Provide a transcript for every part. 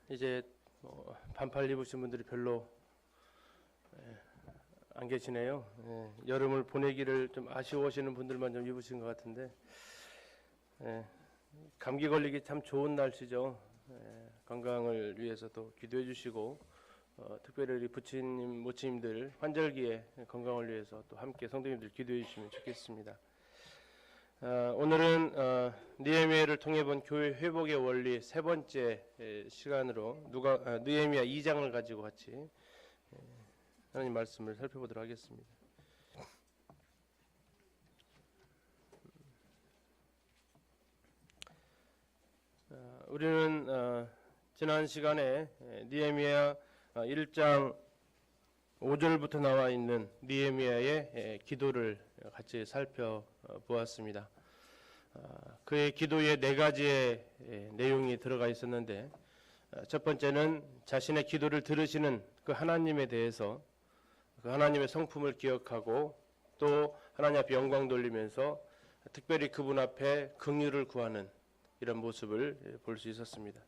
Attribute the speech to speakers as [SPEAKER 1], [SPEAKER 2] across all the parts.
[SPEAKER 1] 이제 반팔 입으신 분들이 별로 안 계시네요. 여름을 보내기를 좀 아쉬워하시는 분들만 좀 입으신 것 같은데, 감기 걸리기 참 좋은 날씨죠. 건강을 위해서도 기도해 주시고, 특별히 우리 부친님, 모친님들 환절기에 건강을 위해서 또 함께 성도님들 기도해 주시면 좋겠습니다. 오늘은 느헤미야를 통해 본 교회 회복의 원리 세 번째 시간으로 느헤미야 2장을 가지고 같이 하나님 말씀을 살펴보도록 하겠습니다. 우리는 지난 시간에 느헤미야 1장 5절부터 나와 있는 느헤미야의 기도를 같이 살펴보았습니다. 그의 기도에 네 가지의 내용이 들어가 있었는데, 첫 번째는 자신의 기도를 들으시는 그 하나님에 대해서 그 하나님의 성품을 기억하고 또 하나님 앞에 영광 돌리면서 특별히 그분 앞에 긍휼을 구하는 이런 모습을 볼 수 있었습니다.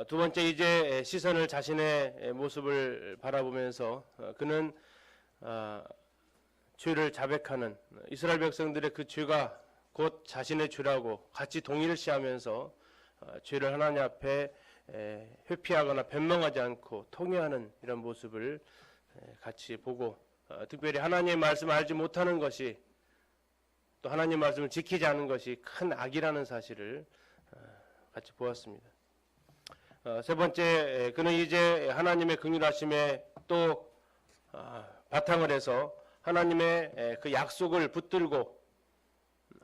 [SPEAKER 1] 두 번째, 이제 시선을 자신의 모습을 바라보면서 그는 죄를 자백하는 이스라엘 백성들의 그 죄가 곧 자신의 죄라고 같이 동일시하면서 죄를 하나님 앞에 회피하거나 변명하지 않고 통회하는 이런 모습을 같이 보고, 특별히 하나님의 말씀을 알지 못하는 것이 또 하나님의 말씀을 지키지 않은 것이 큰 악이라는 사실을 같이 보았습니다. 세 번째, 그는 이제 하나님의 긍휼하심에 또 바탕을 해서 하나님의 그 약속을 붙들고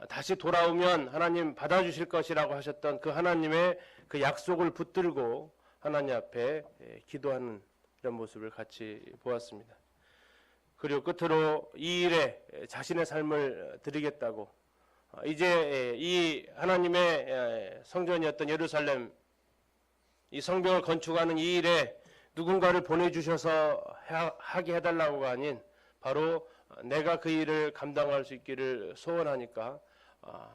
[SPEAKER 1] 다시 돌아오면 하나님 받아주실 것이라고 하셨던 그 하나님의 그 약속을 붙들고 하나님 앞에 기도하는 이런 모습을 같이 보았습니다. 그리고 끝으로 이 일에 자신의 삶을 드리겠다고, 이제 이 하나님의 성전이었던 예루살렘 이 성벽을 건축하는 이 일에 누군가를 보내주셔서 하게 해달라고가 아닌 바로 내가 그 일을 감당할 수 있기를 소원하니까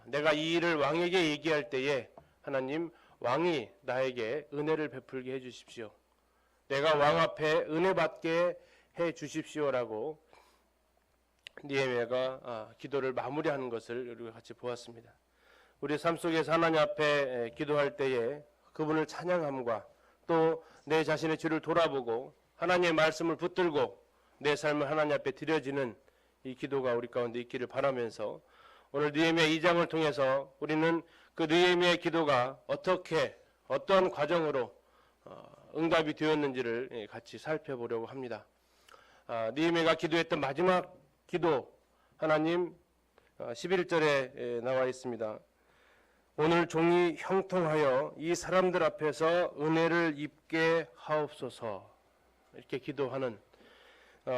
[SPEAKER 1] 내가 이 일을 왕에게 얘기할 때에 하나님, 왕이 나에게 은혜를 베풀게 해주십시오. 내가 왕 앞에 은혜 받게 해주십시오라고 느헤미야가 기도를 마무리하는 것을 우리가 같이 보았습니다. 우리 삶 속에서 하나님 앞에 기도할 때에 그분을 찬양함과 또 내 자신의 죄를 돌아보고 하나님의 말씀을 붙들고 내 삶을 하나님 앞에 드려지는 이 기도가 우리 가운데 있기를 바라면서, 오늘 느헤미야 2장을 통해서 우리는 그 느헤미야의 기도가 어떤 과정으로 응답이 되었는지를 같이 살펴보려고 합니다. 느헤미야가 기도했던 마지막 기도, 하나님 11절에 나와 있습니다. 오늘 종이 형통하여 이 사람들 앞에서 은혜를 입게 하옵소서. 이렇게 기도하는,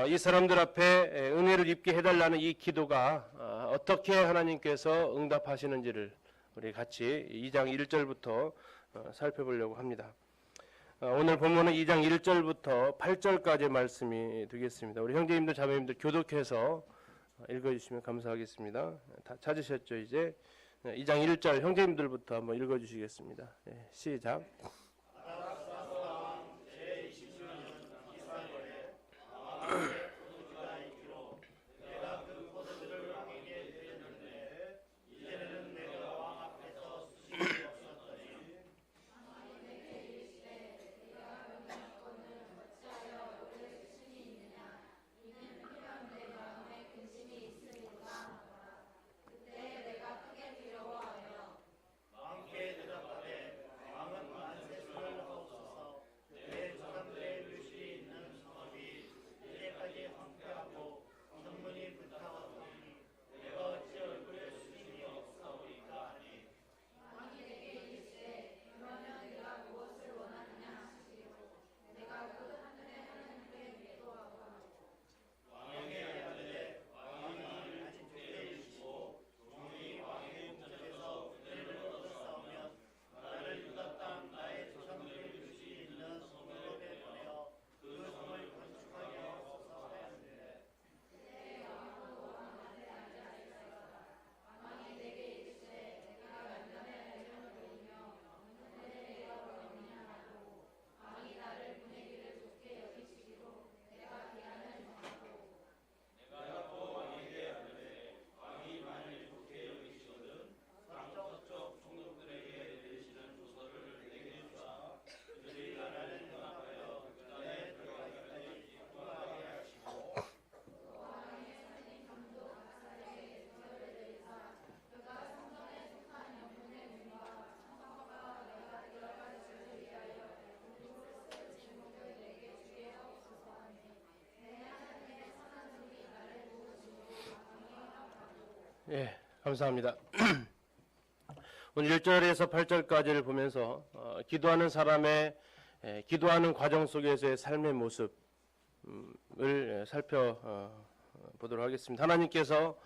[SPEAKER 1] 이 사람들 앞에 은혜를 입게 해달라는 이 기도가 어떻게 하나님께서 응답하시는지를 우리 같이 2장 1절부터 살펴보려고 합니다. 오늘 본문은 2장 1절부터 8절까지의 말씀이 되겠습니다. 우리 형제님들 자매님들 교독해서 읽어주시면 감사하겠습니다. 다 찾으셨죠? 이제 2장 1절 형제님들부터 한번 읽어주시겠습니다. 시작. 예, 감사합니다. 오늘 1절에서 8절까지를 보면서 기도하는 사람의 기도하는 과정 속에서의 삶의 모습을 살펴보도록 하겠습니다. 하나님께서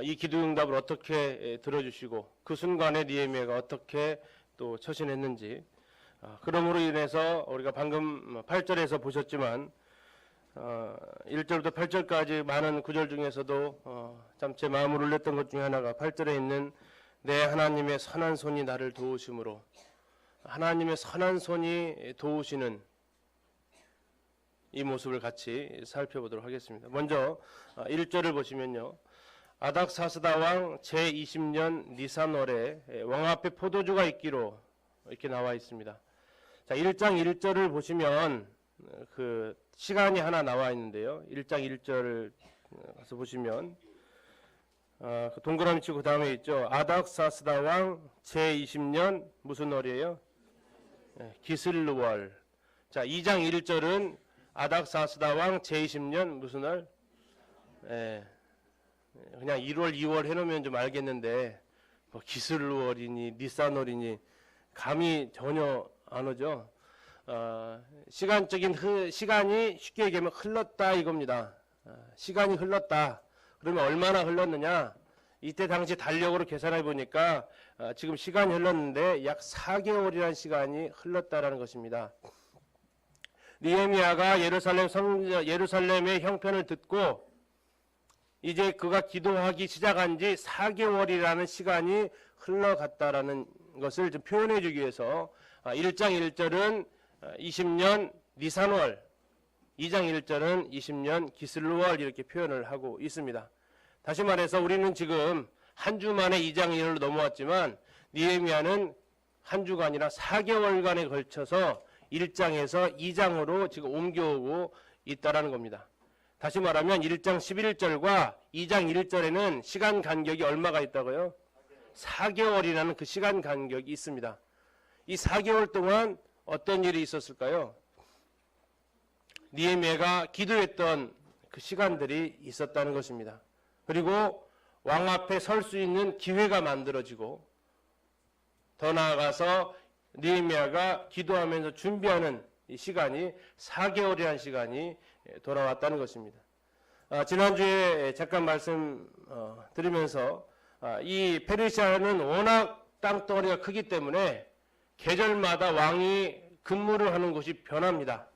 [SPEAKER 1] 이 기도 응답을 어떻게 들어주시고 그 순간에 느헤미야가 어떻게 또 처신했는지, 그러므로 인해서 우리가 방금 8절에서 보셨지만 1절부터 8절까지 많은 구절 중에서도 참 제 마음을 울렸던 것 중에 하나가 8절에 있는 내 하나님의 선한 손이 나를 도우심으로, 하나님의 선한 손이 도우시는 이 모습을 같이 살펴보도록 하겠습니다. 먼저 1절을 보시면요, 아닥사스다 왕 제20년 니산월에 왕 앞에 포도주가 있기로 이렇게 나와 있습니다. 자, 1장 1절을 보시면 그 시간이 하나 나와 있는데요, 1장 1절을 가서 보시면 그 동그라미 치고 그 다음에 있죠. 아닥사스다 왕 제20년 무슨 월이에요? 기슬루월. 자, 2장 1절은 아닥사스다 왕 제20년 무슨 월? 그냥 1월 2월 해놓으면 좀 알겠는데 뭐 기슬루월이니 니산월이니 감이 전혀 안 오죠. 시간적인 시간이 쉽게 얘기하면 흘렀다 이겁니다. 시간이 흘렀다. 그러면 얼마나 흘렀느냐? 이때 당시 달력으로 계산해 보니까 지금 시간이 흘렀는데 약 4개월이라는 시간이 흘렀다라는 것입니다. 느헤미야가 예루살렘의 형편을 듣고 이제 그가 기도하기 시작한 지 4개월이라는 시간이 흘러갔다라는 것을 좀 표현해 주기 위해서 1장 1절은 20년 니산월, 2장 1절은 20년 기슬루월 이렇게 표현을 하고 있습니다. 다시 말해서 우리는 지금 한 주 만에 2장 1절로 넘어왔지만 느헤미야는 한 주가 아니라 4개월간에 걸쳐서 1장에서 2장으로 지금 옮겨오고 있다라는 겁니다. 다시 말하면 1장 11절과 2장 1절에는 시간 간격이 얼마가 있다고요? 4개월이라는 그 시간 간격이 있습니다. 이 4개월 동안 어떤 일이 있었을까요? 느헤미야가 기도했던 그 시간들이 있었다는 것입니다. 그리고 왕 앞에 설 수 있는 기회가 만들어지고, 더 나아가서 느헤미야가 기도하면서 준비하는 이 시간이 4개월이라는 시간이 돌아왔다는 것입니다. 지난주에 잠깐 말씀 드리면서 이 페르시아는 워낙 땅덩어리가 크기 때문에 계절마다 왕이 근무를 하는 곳이 변합니다.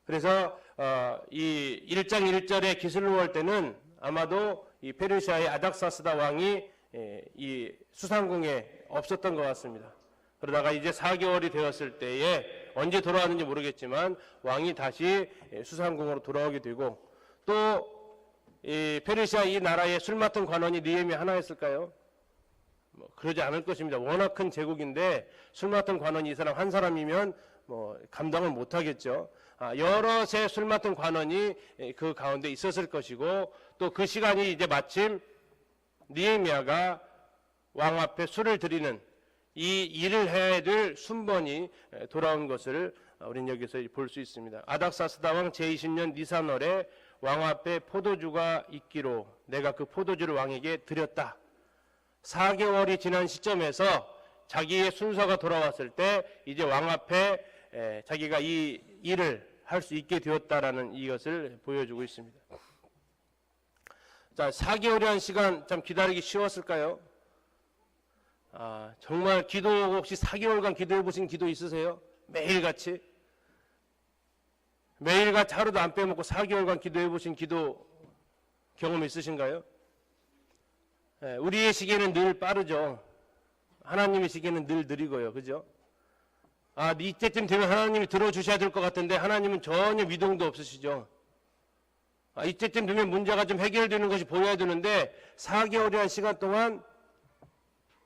[SPEAKER 1] 그래서 이 1장 1절의 기슬루월 때는 아마도 이 페르시아의 아닥사스다 왕이 이 수상궁에 없었던 것 같습니다. 그러다가 이제 4개월이 되었을 때에 언제 돌아왔는지 모르겠지만 왕이 다시 수상궁으로 돌아오게 되고, 또 이 페르시아 이 나라의 술 맡은 관원이 느헤미야 하나였을까요? 뭐 그러지 않을 것입니다. 워낙 큰 제국인데 술 맡은 관원이 이 사람 한 사람이면 뭐 감당을 못하겠죠. 여럿의 술 맡은 관원이 그 가운데 있었을 것이고, 또 그 시간이 이제 마침 느헤미야가 왕 앞에 술을 드리는 이 일을 해야 될 순번이 돌아온 것을 우리는 여기서 볼 수 있습니다. 아닥사스다 왕 제20년 니산월에 왕 앞에 포도주가 있기로 내가 그 포도주를 왕에게 드렸다. 4개월이 지난 시점에서 자기의 순서가 돌아왔을 때 이제 왕 앞에 자기가 이 일을 할 수 있게 되었다라는 이것을 보여주고 있습니다. 자, 4개월이라는 시간 참 기다리기 쉬웠을까요? 정말 기도 혹시 4개월간 기도해 보신 기도 있으세요? 매일같이? 매일같이 하루도 안 빼먹고 4개월간 기도해 보신 기도 경험 있으신가요? 우리의 시계는 늘 빠르죠. 하나님의 시계는 늘 느리고요. 그죠? 이때쯤 되면 하나님이 들어주셔야 될 것 같은데 하나님은 전혀 미동도 없으시죠. 이때쯤 되면 문제가 좀 해결되는 것이 보여야 되는데 4개월이라는 시간 동안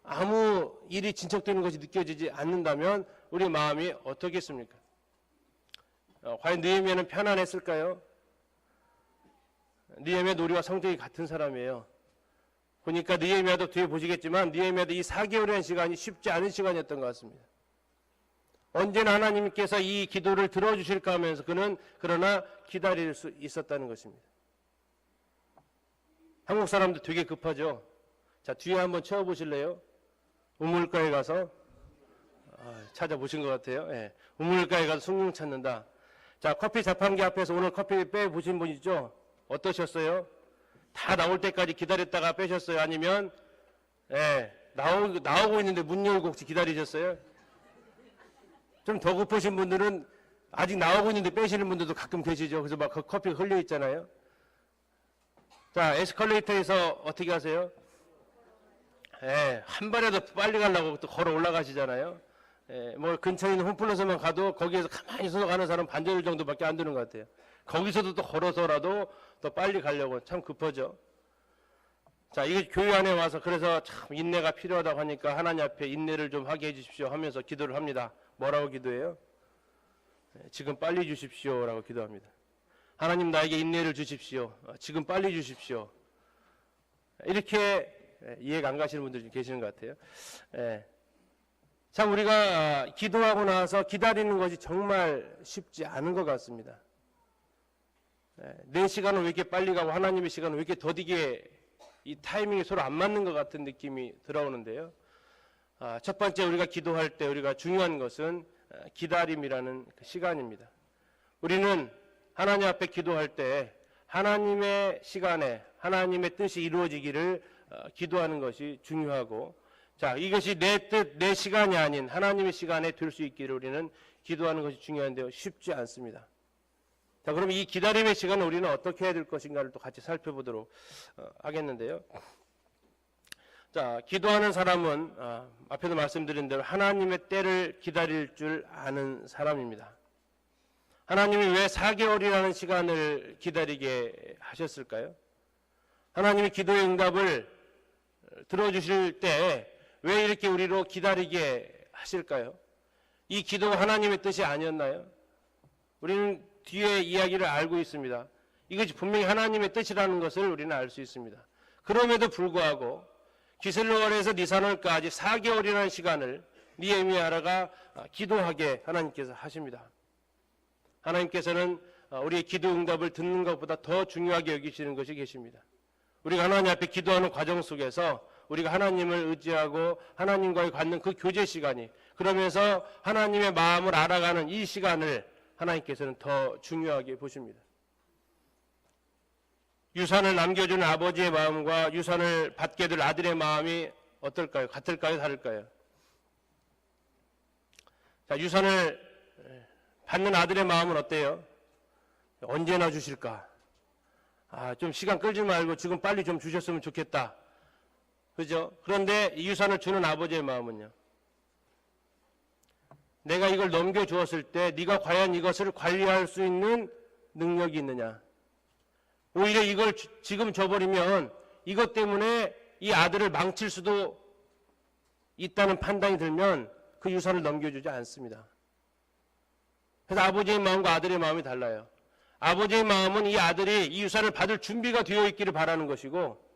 [SPEAKER 1] 아무 일이 진척되는 것이 느껴지지 않는다면 우리 마음이 어떻겠습니까? 과연 느헤미야는 편안했을까요? 느헤미야도 우리와 성격이 같은 사람이에요. 보니까 느헤미야도 뒤에 보시겠지만 느헤미야도 이 4개월이라는 시간이 쉽지 않은 시간이었던 것 같습니다. 언제나 하나님께서 이 기도를 들어주실까 하면서 그는 그러나 기다릴 수 있었다는 것입니다. 한국 사람도 되게 급하죠. 자, 뒤에 한번 채워보실래요? 우물가에 가서 찾아보신 것 같아요. 예. 우물가에 가서 숭늉 찾는다. 자, 커피 자판기 앞에서 오늘 커피 빼보신 분 있죠? 어떠셨어요? 다 나올 때까지 기다렸다가 빼셨어요? 아니면 나오고 있는데 문 열고 혹시 기다리셨어요? 좀 더 급하신 분들은 아직 나오고 있는데 빼시는 분들도 가끔 계시죠. 그래서 막 그 커피가 흘려 있잖아요. 자, 에스컬레이터에서 어떻게 하세요? 한 발이라도 빨리 가려고 또 걸어 올라가시잖아요. 뭐 근처에 있는 홈플러스만 가도 거기에서 가만히 서서 가는 사람 반절 정도밖에 안 되는 것 같아요. 거기서도 또 걸어서라도 더 빨리 가려고 참 급하죠. 자, 이게 교회 안에 와서 그래서 참 인내가 필요하다고 하니까 하나님 앞에 인내를 좀 하게 해주십시오 하면서 기도를 합니다. 뭐라고 기도해요? 지금 빨리 주십시오라고 기도합니다. 하나님 나에게 인내를 주십시오. 지금 빨리 주십시오. 이렇게 이해가 안 가시는 분들이 좀 계시는 것 같아요. 참 우리가 기도하고 나서 기다리는 것이 정말 쉽지 않은 것 같습니다. 내 시간은 왜 이렇게 빨리 가고 하나님의 시간은 왜 이렇게 더디게 이 타이밍이 서로 안 맞는 것 같은 느낌이 들어오는데요. 첫 번째 우리가 기도할 때 우리가 중요한 것은 기다림이라는 그 시간입니다. 우리는 하나님 앞에 기도할 때 하나님의 시간에 하나님의 뜻이 이루어지기를 기도하는 것이 중요하고, 자, 이것이 내 뜻, 내 시간이 아닌 하나님의 시간에 될 수 있기를 우리는 기도하는 것이 중요한데요. 쉽지 않습니다. 자, 그럼 이 기다림의 시간을 우리는 어떻게 해야 될 것인가를 또 같이 살펴보도록 하겠는데요. 자, 기도하는 사람은 앞에도 말씀드린 대로 하나님의 때를 기다릴 줄 아는 사람입니다. 하나님이 왜 4개월이라는 시간을 기다리게 하셨을까요? 하나님이 기도의 응답을 들어주실 때 왜 이렇게 우리로 기다리게 하실까요? 이 기도가 하나님의 뜻이 아니었나요? 우리는 뒤에 이야기를 알고 있습니다. 이것이 분명히 하나님의 뜻이라는 것을 우리는 알 수 있습니다. 그럼에도 불구하고 기슬로월에서 니산월까지 4개월이라는 시간을 느헤미야가 기도하게 하나님께서 하십니다. 하나님께서는 우리의 기도 응답을 듣는 것보다 더 중요하게 여기시는 것이 계십니다. 우리가 하나님 앞에 기도하는 과정 속에서 우리가 하나님을 의지하고 하나님과의 갖는 그 교제 시간이, 그러면서 하나님의 마음을 알아가는 이 시간을 하나님께서는 더 중요하게 보십니다. 유산을 남겨주는 아버지의 마음과 유산을 받게 될 아들의 마음이 어떨까요? 같을까요? 다를까요? 자, 유산을 받는 아들의 마음은 어때요? 언제나 주실까? 좀 시간 끌지 말고 지금 빨리 좀 주셨으면 좋겠다. 그죠? 그런데 이 유산을 주는 아버지의 마음은요? 내가 이걸 넘겨주었을 때 네가 과연 이것을 관리할 수 있는 능력이 있느냐? 오히려 이걸 지금 줘버리면 이것 때문에 이 아들을 망칠 수도 있다는 판단이 들면 그 유산을 넘겨주지 않습니다. 그래서 아버지의 마음과 아들의 마음이 달라요. 아버지의 마음은 이 아들이 이 유산을 받을 준비가 되어 있기를 바라는 것이고,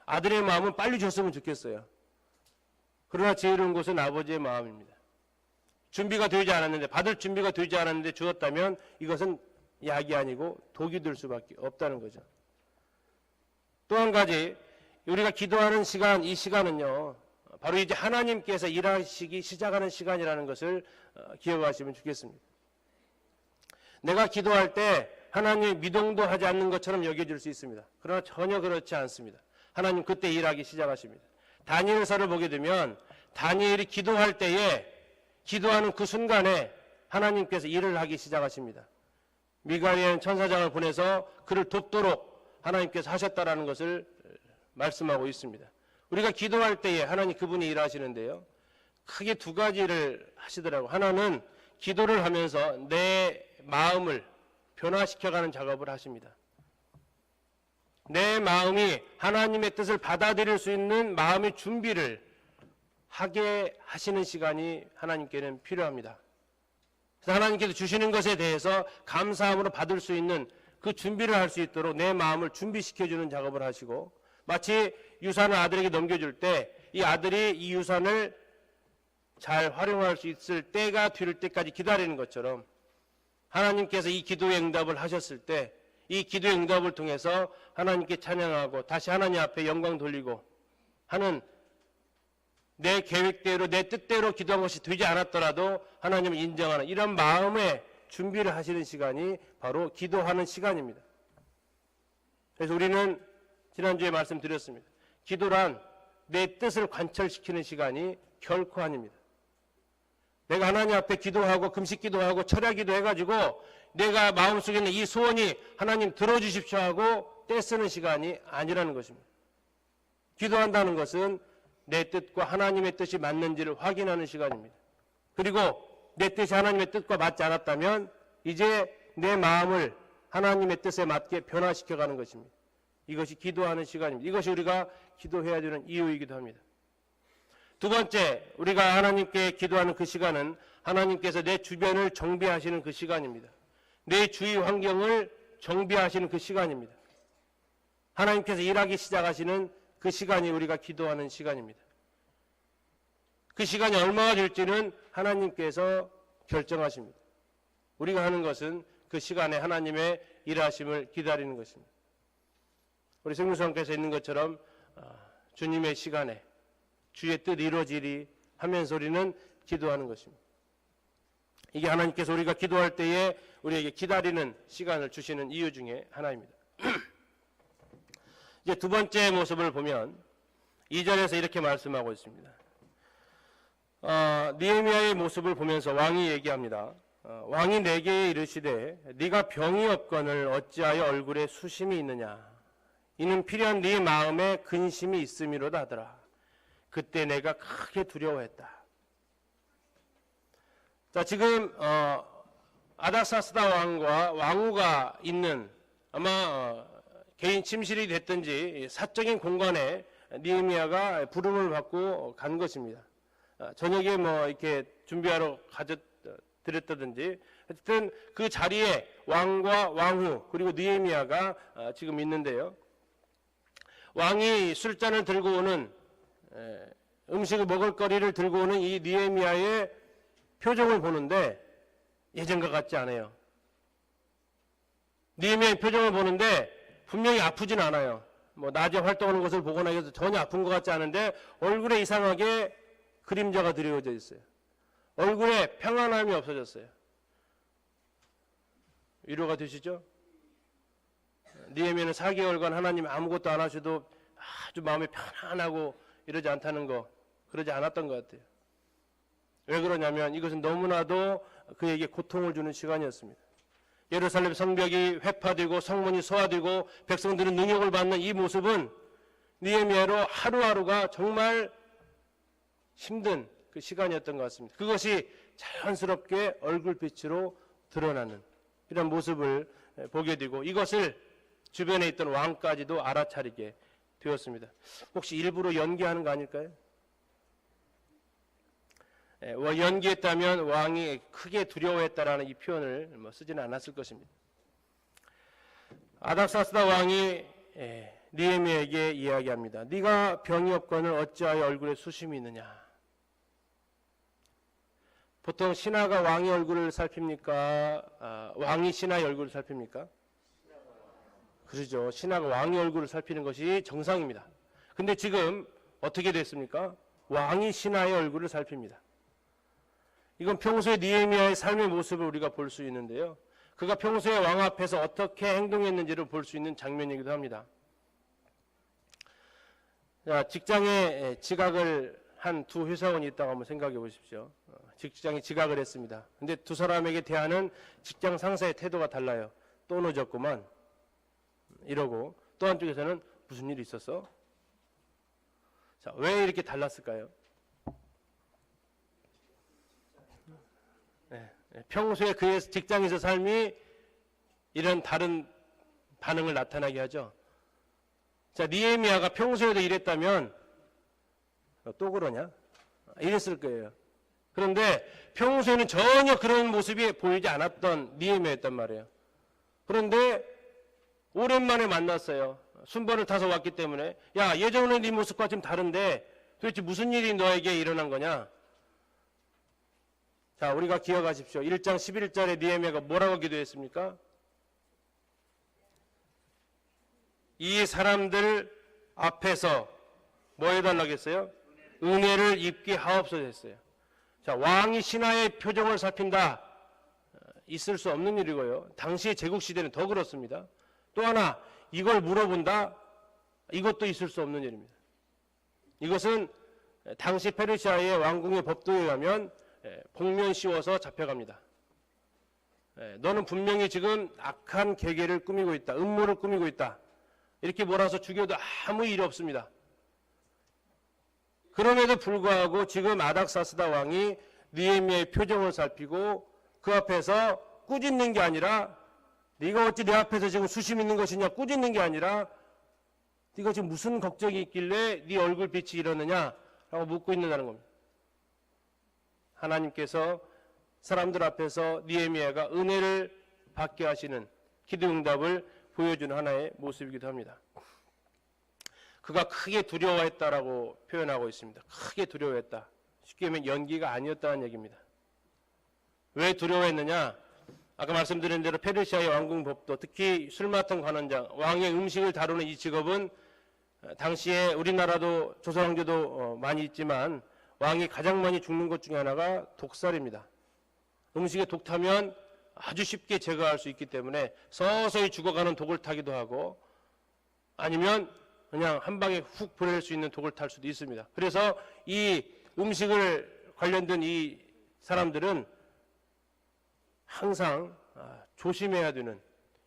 [SPEAKER 1] 아들의 마음은 빨리 줬으면 좋겠어요. 그러나 지혜로운 것은 아버지의 마음입니다. 준비가 되지 않았는데, 받을 준비가 되지 않았는데 주었다면 이것은 약이 아니고 독이 될 수밖에 없다는 거죠. 또 한 가지, 우리가 기도하는 시간, 이 시간은요, 바로 이제 하나님께서 일하시기 시작하는 시간이라는 것을 기억하시면 좋겠습니다. 내가 기도할 때 하나님 미동도 하지 않는 것처럼 여겨질 수 있습니다. 그러나 전혀 그렇지 않습니다. 하나님 그때 일하기 시작하십니다. 다니엘서를 보게 되면 다니엘이 기도할 때에, 기도하는 그 순간에 하나님께서 일을 하기 시작하십니다. 미가리엘 천사장을 보내서 그를 돕도록 하나님께서 하셨다라는 것을 말씀하고 있습니다. 우리가 기도할 때에 하나님 그분이 일하시는데요, 크게 두 가지를 하시더라고요. 하나는 기도를 하면서 내 마음을 변화시켜가는 작업을 하십니다. 내 마음이 하나님의 뜻을 받아들일 수 있는 마음의 준비를 하게 하시는 시간이 하나님께는 필요합니다. 그래서 하나님께서 주시는 것에 대해서 감사함으로 받을 수 있는 그 준비를 할 수 있도록 내 마음을 준비시켜주는 작업을 하시고, 마치 유산을 아들에게 넘겨줄 때 이 아들이 이 유산을 잘 활용할 수 있을 때가 될 때까지 기다리는 것처럼, 하나님께서 이 기도의 응답을 하셨을 때 이 기도의 응답을 통해서 하나님께 찬양하고 다시 하나님 앞에 영광 돌리고 하는 내 계획대로 내 뜻대로 기도한 것이 되지 않았더라도 하나님을 인정하는 이런 마음의 준비를 하시는 시간이 바로 기도하는 시간입니다. 그래서 우리는 지난주에 말씀드렸습니다. 기도란 내 뜻을 관철시키는 시간이 결코 아닙니다. 내가 하나님 앞에 기도하고 금식 기도하고 철야 기도해가지고 내가 마음속에 있는 이 소원이 하나님 들어주십시오 하고 떼쓰는 시간이 아니라는 것입니다. 기도한다는 것은 내 뜻과 하나님의 뜻이 맞는지를 확인하는 시간입니다. 그리고 내 뜻이 하나님의 뜻과 맞지 않았다면 이제 내 마음을 하나님의 뜻에 맞게 변화시켜가는 것입니다. 이것이 기도하는 시간입니다. 이것이 우리가 기도해야 되는 이유이기도 합니다. 두 번째, 우리가 하나님께 기도하는 그 시간은 하나님께서 내 주변을 정비하시는 그 시간입니다. 내 주위 환경을 정비하시는 그 시간입니다. 하나님께서 일하기 시작하시는 그 시간이 우리가 기도하는 시간입니다. 그 시간이 얼마가 될지는 하나님께서 결정하십니다. 우리가 하는 것은 그 시간에 하나님의 일하심을 기다리는 것입니다. 우리 성령님께서 있는 것처럼 주님의 시간에 주의 뜻 이루어지리 하면서 우리는 기도하는 것입니다. 이게 하나님께서 우리가 기도할 때에 우리에게 기다리는 시간을 주시는 이유 중에 하나입니다. 이제 두 번째 모습을 보면 2절에서 이렇게 말씀하고 있습니다. 느헤미야의 모습을 보면서 왕이 얘기합니다. 왕이 내게 이르시되 네가 병이 없거늘 어찌하여 얼굴에 수심이 있느냐. 이는 필요한 네 마음에 근심이 있음이로다 하더라. 그때 내가 크게 두려워했다. 자, 지금 아닥사스다 왕과 왕후가 있는 아마 개인 침실이 됐든지 사적인 공간에 느헤미야가 부름을 받고 간 것입니다. 저녁에 뭐 이렇게 준비하러 드렸다든지 하여튼 그 자리에 왕과 왕후 그리고 느헤미야가 지금 있는데요. 왕이 술잔을 들고 오는 음식을 먹을 거리를 들고 오는 이 느헤미야의 표정을 보는데 예전과 같지 않아요. 느헤미야의 표정을 보는데 분명히 아프진 않아요. 뭐 낮에 활동하는 것을 보거나 해서 전혀 아픈 것 같지 않은데 얼굴에 이상하게 그림자가 드리워져 있어요. 얼굴에 평안함이 없어졌어요. 위로가 되시죠? 느헤미야는 4개월간 하나님 아무것도 안 하셔도 아주 마음이 편안하고 이러지 않다는 거, 그러지 않았던 것 같아요. 왜 그러냐면 이것은 너무나도 그에게 고통을 주는 시간이었습니다. 예루살렘 성벽이 회파되고 성문이 소화되고 백성들은 능욕을 받는 이 모습은 느헤미야로 하루하루가 정말 힘든 그 시간이었던 것 같습니다. 그것이 자연스럽게 얼굴빛으로 드러나는 이런 모습을 보게 되고 이것을 주변에 있던 왕까지도 알아차리게 되었습니다. 혹시 일부러 연기하는 거 아닐까요? 연기했다면 왕이 크게 두려워했다라는 이 표현을 쓰지는 않았을 것입니다. 아닥사스다 왕이 느헤미야에게 이야기합니다. 네가 병이 없거늘 어찌하여 얼굴에 수심이 있느냐. 보통 신하가 왕의 얼굴을 살핍니까? 왕이 신하의 얼굴을 살핍니까? 그러죠. 신하가 왕의 얼굴을 살피는 것이 정상입니다. 근데 지금 어떻게 됐습니까? 왕이 신하의 얼굴을 살핍니다. 이건 평소에 느헤미야의 삶의 모습을 우리가 볼 수 있는데요. 그가 평소에 왕 앞에서 어떻게 행동했는지를 볼 수 있는 장면이기도 합니다. 자, 직장에 지각을 한 두 회사원이 있다고 한번 생각해 보십시오. 직장에 지각을 했습니다. 근데 두 사람에게 대하는 직장 상사의 태도가 달라요. 또 늦었구만 이러고 또 한쪽에서는 무슨 일이 있었어? 자, 왜 이렇게 달랐을까요? 평소에 그의 직장에서 삶이 이런 다른 반응을 나타나게 하죠. 자, 느헤미야가 평소에도 이랬다면 또 그러냐? 이랬을 거예요. 그런데 평소에는 전혀 그런 모습이 보이지 않았던 느헤미야였단 말이에요. 그런데 오랜만에 만났어요. 순번을 타서 왔기 때문에 야, 예전에 네 모습과 좀 다른데 도대체 무슨 일이 너에게 일어난 거냐? 자, 우리가 기억하십시오. 1장 11절에 느헤미야가 뭐라고 기도했습니까? 이 사람들 앞에서 뭐 해달라겠어요? 은혜를 입게 하옵소서 했어요. 자, 왕이 신하의 표정을 살핀다. 있을 수 없는 일이고요. 당시의 제국시대는 더 그렇습니다. 또 하나, 이걸 물어본다. 이것도 있을 수 없는 일입니다. 이것은 당시 페르시아의 왕궁의 법도에 의하면 복면 씌워서 잡혀갑니다. 너는 분명히 지금 악한 계계를 꾸미고 있다. 음모를 꾸미고 있다. 이렇게 몰아서 죽여도 아무 일이 없습니다. 그럼에도 불구하고 지금 아닥사스다 왕이 느헤미야의 표정을 살피고 그 앞에서 꾸짖는 게 아니라 네가 어찌 내 앞에서 지금 수심 있는 것이냐 꾸짖는 게 아니라 네가 지금 무슨 걱정이 있길래 네 얼굴빛이 이러느냐 라고 묻고 있는다는 겁니다. 하나님께서 사람들 앞에서 느헤미야가 은혜를 받게 하시는 기도응답을 보여주는 하나의 모습이기도 합니다. 그가 크게 두려워했다라고 표현하고 있습니다. 크게 두려워했다. 쉽게 하면 연기가 아니었다는 얘기입니다. 왜 두려워했느냐? 아까 말씀드린 대로 페르시아의 왕궁 법도, 특히 술 맡은 관원장, 왕의 음식을 다루는 이 직업은 당시에 우리나라도 조선왕조도 많이 있지만 왕이 가장 많이 죽는 것 중에 하나가 독살입니다. 음식에 독 타면 아주 쉽게 제거할 수 있기 때문에 서서히 죽어가는 독을 타기도 하고 아니면 그냥 한 방에 훅 보낼 수 있는 독을 탈 수도 있습니다. 그래서 이 음식을 관련된 이 사람들은 항상 조심해야 되는,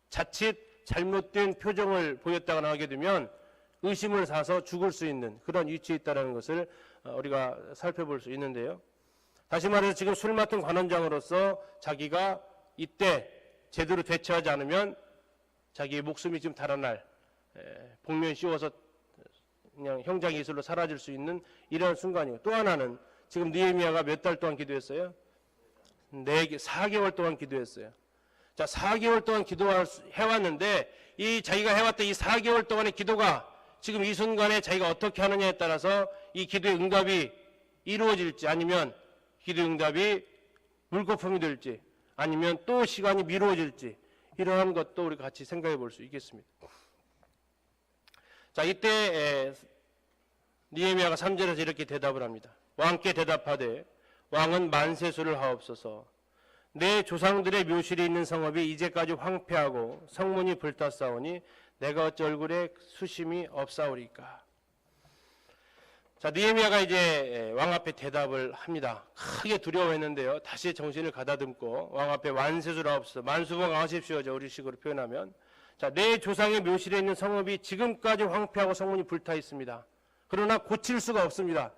[SPEAKER 1] 자칫 잘못된 표정을 보였다거나 하게 되면 의심을 사서 죽을 수 있는 그런 위치에 있다는 것을 우리가 살펴볼 수 있는데요. 다시 말해서 지금 술 맡은 관원장으로서 자기가 이때 제대로 대처하지 않으면 자기의 목숨이 지금 달아날, 복면 씌워서 그냥 형장의 이슬로 사라질 수 있는 이런 순간이고, 또 하나는 지금 느헤미야가 몇 달 동안 기도했어요? 4개월 동안 기도했어요. 자, 4개월 동안 기도해왔는데 이 자기가 해왔던 이 4개월 동안의 기도가 지금 이 순간에 자기가 어떻게 하느냐에 따라서 이 기도의 응답이 이루어질지 아니면 기도의 응답이 물거품이 될지 아니면 또 시간이 미루어질지 이러한 것도 우리 같이 생각해 볼 수 있겠습니다. 자, 이때 느헤미야가 3절에서 이렇게 대답을 합니다. 왕께 대답하되 왕은 만세수를 하옵소서. 내 조상들의 묘실에 있는 성읍이 이제까지 황폐하고 성문이 불탔사오니 내가 어찌 얼굴에 수심이 없사오리까. 자, 느헤미야가 이제 왕 앞에 대답을 합니다. 크게 두려워했는데요. 다시 정신을 가다듬고 왕 앞에 만세수를 하옵소서. 만수봉하십시오. 우리식으로 표현하면. 자, 내 조상의 묘실에 있는 성읍이 지금까지 황폐하고 성문이 불타 있습니다. 그러나 고칠 수가 없습니다.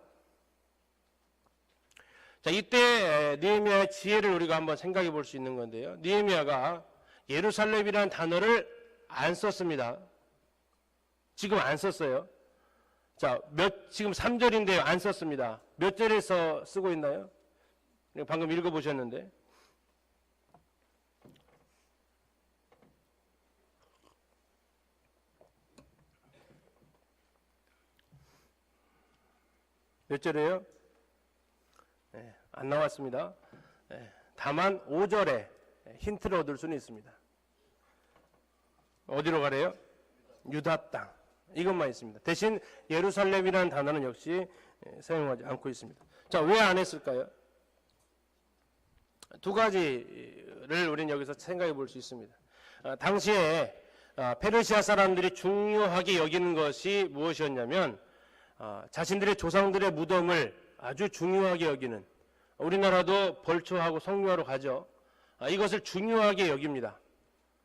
[SPEAKER 1] 자, 이때 느헤미야의 지혜를 우리가 한번 생각해 볼 수 있는 건데요. 느헤미야가 예루살렘이라는 단어를 안 썼습니다. 지금 안 썼어요. 자, 지금 3절인데요. 안 썼습니다. 몇 절에서 쓰고 있나요? 방금 읽어보셨는데. 몇 절이에요? 네, 안 나왔습니다. 네, 다만 5절에 힌트를 얻을 수는 있습니다. 어디로 가래요? 유다 땅. 이것만 있습니다. 대신 예루살렘이라는 단어는 역시 사용하지 않고 있습니다. 자, 왜 안 했을까요? 두 가지를 우리는 여기서 생각해 볼 수 있습니다. 당시에 페르시아 사람들이 중요하게 여기는 것이 무엇이었냐면 자신들의 조상들의 무덤을 아주 중요하게 여기는, 우리나라도 벌초하고 성묘하러 가죠. 이것을 중요하게 여깁니다.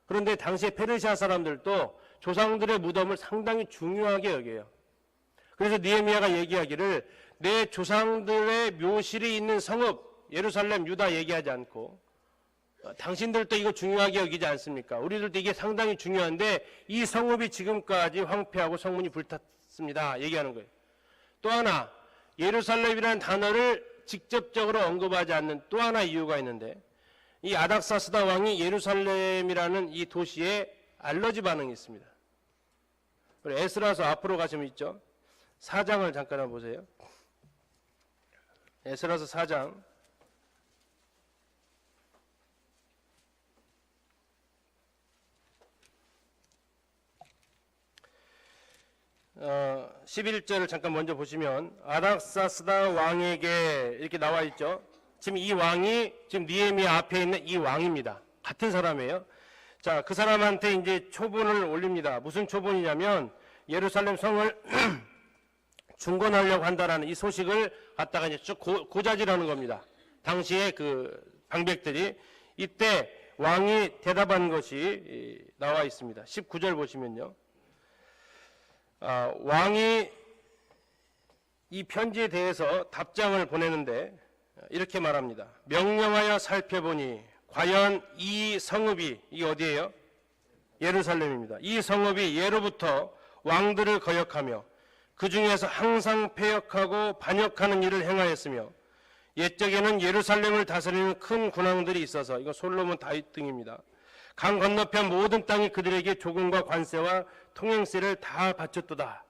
[SPEAKER 1] 그런데 당시에 페르시아 사람들도 조상들의 무덤을 상당히 중요하게 여겨요. 그래서 느헤미야가 얘기하기를 내 조상들의 묘실이 있는 성읍 예루살렘 유다 얘기하지 않고 당신들도 이거 중요하게 여기지 않습니까? 우리들도 이게 상당히 중요한데 이 성읍이 지금까지 황폐하고 성문이 불탔습니다. 얘기하는 거예요. 또 하나, 예루살렘이라는 단어를 직접적으로 언급하지 않는 또 하나 이유가 있는데, 이 아닥사스다 왕이 예루살렘이라는 이 도시에 알러지 반응이 있습니다. 우리 에스라서 앞으로 가시면 있죠. 4장을 잠깐 한번 보세요. 에스라서 4장. 11절을 잠깐 먼저 보시면 아닥사스다 왕에게 이렇게 나와 있죠. 지금 이 왕이 지금 느헤미야 앞에 있는 이 왕입니다. 같은 사람이에요. 자, 그 사람한테 이제 초본을 올립니다. 무슨 초본이냐면 예루살렘 성을 중건하려고 한다라는 이 소식을 갖다가 이제 쭉 고자질하는 겁니다. 당시에 그 방백들이. 이때 왕이 대답한 것이 나와 있습니다. 19절 보시면요. 왕이 이 편지에 대해서 답장을 보내는데 이렇게 말합니다. 명령하여 살펴보니 과연 이 성읍이, 이게 어디예요? 예루살렘입니다. 이 성읍이 예로부터 왕들을 거역하며 그 중에서 항상 패역하고 반역하는 일을 행하였으며 옛적에는 예루살렘을 다스리는 큰 군왕들이 있어서, 이거 솔로몬 다윗 등입니다. 강 건너편 모든 땅이 그들에게 조공과 관세와 통행세를 다 바쳤도다.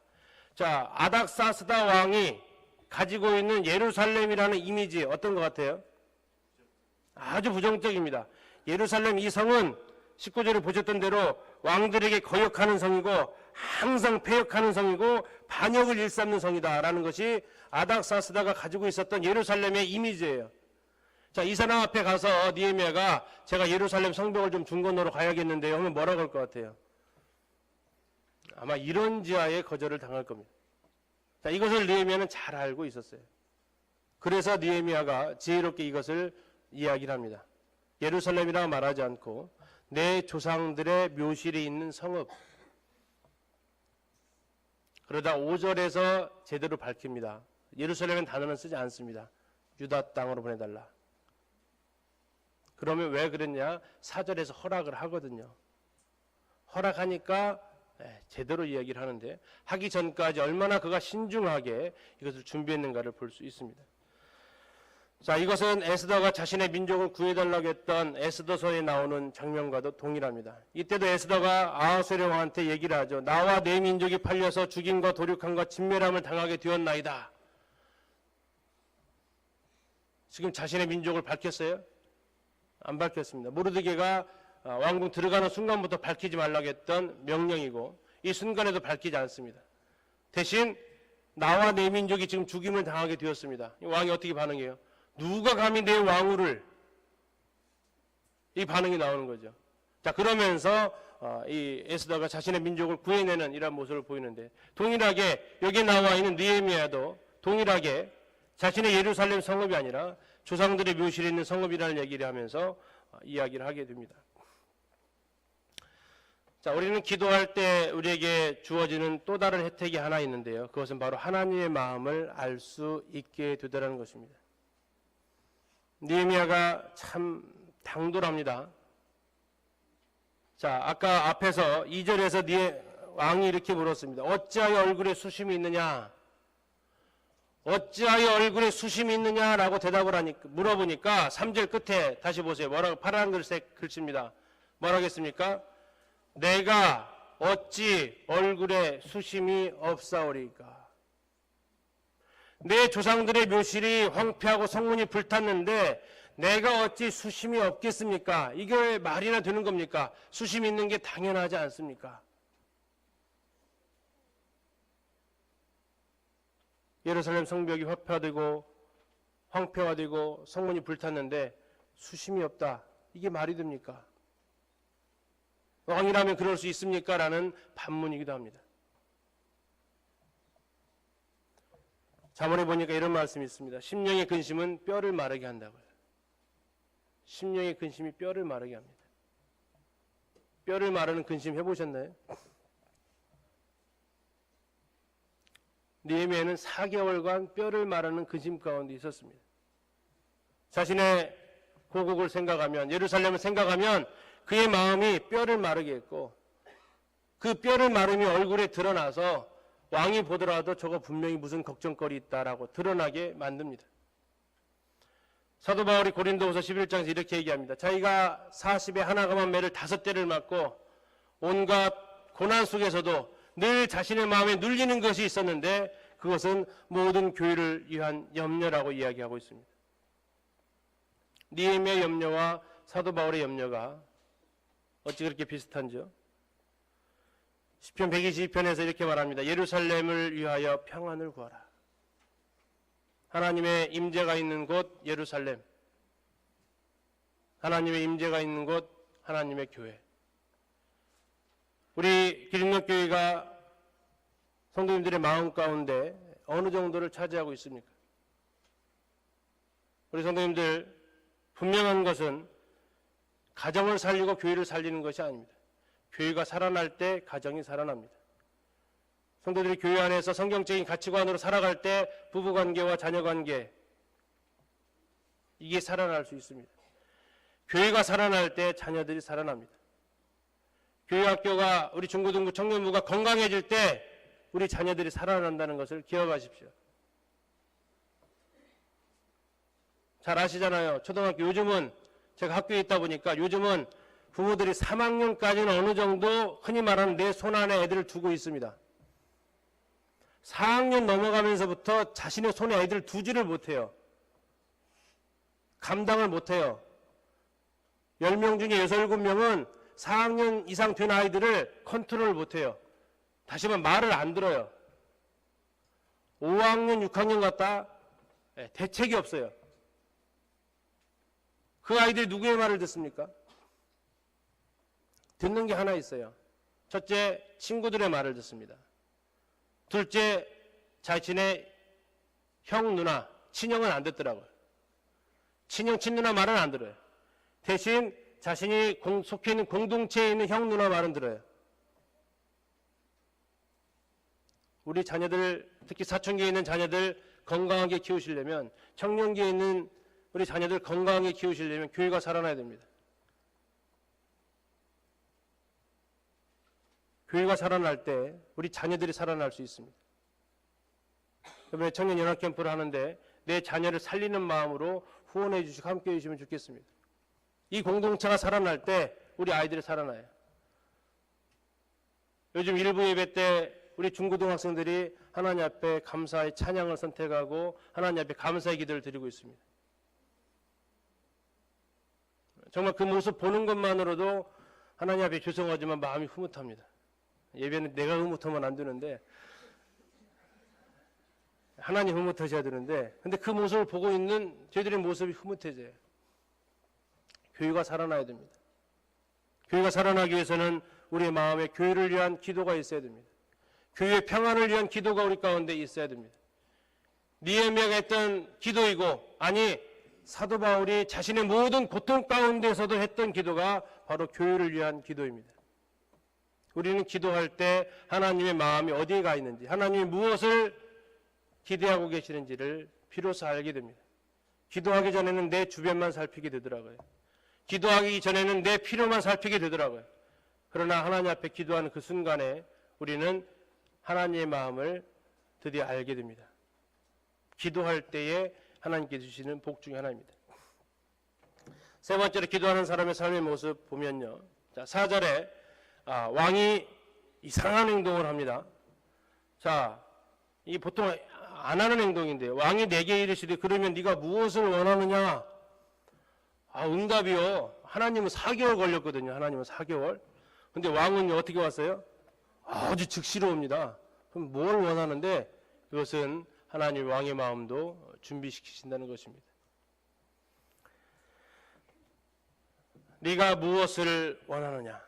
[SPEAKER 1] 자, 아닥사스다 왕이 가지고 있는 예루살렘이라는 이미지 어떤 것 같아요? 아주 부정적입니다. 예루살렘 이 성은 19절에 보셨던 대로 왕들에게 거역하는 성이고 항상 패역하는 성이고 반역을 일삼는 성이다라는 것이 아닥사스다가 가지고 있었던 예루살렘의 이미지예요. 자, 이 사람 앞에 가서 느헤미야가 제가 예루살렘 성벽을 좀 중건으로 가야겠는데요 하면 뭐라고 할 것 같아요? 아마 이런 지하에 거절을 당할 겁니다. 자, 이것을 느헤미야는 잘 알고 있었어요. 그래서 느헤미야가 지혜롭게 이것을 이야기를 합니다. 예루살렘이라고 말하지 않고 내 조상들의 묘실이 있는 성읍. 그러다 5절에서 제대로 밝힙니다. 예루살렘은 단어는 쓰지 않습니다. 유다 땅으로 보내달라. 그러면 왜 그랬냐? 4절에서 허락을 하거든요. 허락하니까 제대로 이야기를 하는데 하기 전까지 얼마나 그가 신중하게 이것을 준비했는가를 볼 수 있습니다. 자, 이것은 에스더가 자신의 민족을 구해달라고 했던 에스더서에 나오는 장면과도 동일합니다. 이때도 에스더가 아하수에르 왕한테 얘기를 하죠. 나와 내 민족이 팔려서 죽임과 도륙함과 진멸함을 당하게 되었나이다. 지금 자신의 민족을 밝혔어요? 안 밝혔습니다. 모르드게가 왕궁 들어가는 순간부터 밝히지 말라고 했던 명령이고 이 순간에도 밝히지 않습니다. 대신 나와 내 민족이 지금 죽임을 당하게 되었습니다. 왕이 어떻게 반응해요? 누가 감히 내 왕후를, 이 반응이 나오는 거죠. 자, 그러면서 이 에스더가 자신의 민족을 구해내는 이런 모습을 보이는데 동일하게 여기 나와 있는 느헤미야도 동일하게 자신의 예루살렘 성읍이 아니라 조상들의 묘실에 있는 성읍이라는 얘기를 하면서 이야기를 하게 됩니다. 자, 우리는 기도할 때 우리에게 주어지는 또 다른 혜택이 하나 있는데요. 그것은 바로 하나님의 마음을 알 수 있게 되더라는 것입니다. 느헤미야가 참 당돌합니다. 자, 아까 앞에서 2절에서 왕이 이렇게 물었습니다. 어찌하여 얼굴에 수심이 있느냐? 어찌하여 얼굴에 수심이 있느냐라고 대답을 하니까 물어보니까 3절 끝에 다시 보세요. 뭐라고? 파란 글색 글씨입니다. 뭐라고 했습니까? 내가 어찌 얼굴에 수심이 없사오리까? 내 조상들의 묘실이 황폐하고 성문이 불탔는데 내가 어찌 수심이 없겠습니까? 이게 말이나 되는 겁니까? 수심이 있는 게 당연하지 않습니까? 예루살렘 성벽이 화폐화되고 황폐화되고 성문이 불탔는데 수심이 없다. 이게 말이 됩니까? 왕이라면 그럴 수 있습니까? 라는 반문이기도 합니다. 잠언에 보니까 이런 말씀이 있습니다. 심령의 근심은 뼈를 마르게 한다고요. 심령의 근심이 뼈를 마르게 합니다. 뼈를 마르는 근심 해보셨나요? 느헤미야는 4개월간 뼈를 마르는 근심 가운데 있었습니다. 자신의 고국을 생각하면, 예루살렘을 생각하면 그의 마음이 뼈를 마르게 했고 그 뼈를 마름이 얼굴에 드러나서 왕이 보더라도 저거 분명히 무슨 걱정거리 있다라고 드러나게 만듭니다. 사도 바울이 고린도후서 11장에서 이렇게 얘기합니다. 자기가 40에 하나가만 매를 5대를 맞고 온갖 고난 속에서도 늘 자신의 마음에 눌리는 것이 있었는데 그것은 모든 교회를 위한 염려라고 이야기하고 있습니다. 느헤미야의 염려와 사도 바울의 염려가 어찌 그렇게 비슷한지요? 시편 122편에서 이렇게 말합니다. 예루살렘을 위하여 평안을 구하라. 하나님의 임재가 있는 곳 예루살렘, 하나님의 임재가 있는 곳 하나님의 교회. 우리 기린목교회가 성도님들의 마음 가운데 어느 정도를 차지하고 있습니까? 우리 성도님들 분명한 것은 가정을 살리고 교회를 살리는 것이 아닙니다. 교회가 살아날 때 가정이 살아납니다. 성도들이 교회 안에서 성경적인 가치관으로 살아갈 때 부부관계와 자녀관계, 이게 살아날 수 있습니다. 교회가 살아날 때 자녀들이 살아납니다. 교회 학교가, 우리 중고등부 청년부가 건강해질 때 우리 자녀들이 살아난다는 것을 기억하십시오. 잘 아시잖아요. 초등학교, 요즘은 제가 학교에 있다 보니까 요즘은 부모들이 3학년까지는 어느 정도 흔히 말하는 내 손 안에 애들을 두고 있습니다. 4학년 넘어가면서부터 자신의 손에 애들을 두지를 못해요. 감당을 못해요. 10명 중에 6, 7명은 4학년 이상 된 아이들을 컨트롤 못해요. 다시 말하면 말을 안 들어요. 5학년, 6학년 갔다 대책이 없어요. 그 아이들이 누구의 말을 듣습니까? 듣는 게 하나 있어요. 첫째, 친구들의 말을 듣습니다. 둘째, 자신의 형, 누나, 친형은 안 듣더라고요. 친형, 친누나 말은 안 들어요. 대신 자신이 속해 있는 공동체에 있는 형, 누나 말은 들어요. 우리 자녀들, 특히 사춘기에 있는 자녀들 건강하게 키우시려면, 청년기에 있는 우리 자녀들 건강하게 키우시려면 교회가 살아나야 됩니다. 교회가 살아날 때 우리 자녀들이 살아날 수 있습니다. 이번에 청년 연합 캠프를 하는데 내 자녀를 살리는 마음으로 후원해 주시고 함께 해 주시면 좋겠습니다. 이 공동체가 살아날 때 우리 아이들이 살아나요. 요즘 일부 예배 때 우리 중고등학생들이 하나님 앞에 감사의 찬양을 선택하고 하나님 앞에 감사의 기도를 드리고 있습니다. 정말 그 모습 보는 것만으로도 하나님 앞에 죄송하지만 마음이 흐뭇합니다. 예배는 내가 흐뭇하면 안 되는데 하나님 흐뭇하셔야 되는데, 근데 그 모습을 보고 있는 저희들의 모습이 흐뭇해져요. 교회가 살아나야 됩니다. 교회가 살아나기 위해서는 우리의 마음에 교회를 위한 기도가 있어야 됩니다. 교회의 평안을 위한 기도가 우리 가운데 있어야 됩니다. 느헤미야가 했던 기도이고, 아니 사도 바울이 자신의 모든 고통 가운데서도 했던 기도가 바로 교회를 위한 기도입니다. 우리는 기도할 때 하나님의 마음이 어디에 가 있는지, 하나님이 무엇을 기대하고 계시는지를 비로소 알게 됩니다. 기도하기 전에는 내 주변만 살피게 되더라고요. 기도하기 전에는 내 필요만 살피게 되더라고요. 그러나 하나님 앞에 기도하는 그 순간에 우리는 하나님의 마음을 드디어 알게 됩니다. 기도할 때에 하나님께 주시는 복 중에 하나입니다. 세 번째로 기도하는 사람의 삶의 모습 보면요. 자, 4절에 왕이 이상한 행동을 합니다. 자, 이 보통 안 하는 행동인데요. 왕이 내게 이르시되 그러면 네가 무엇을 원하느냐? 응답이요. 하나님은 4개월 걸렸거든요. 하나님은 4개월. 근데 왕은 어떻게 왔어요? 아주 즉시로 옵니다. 그럼 뭘 원하는데 그것은 하나님 왕의 마음도 준비시키신다는 것입니다. 네가 무엇을 원하느냐?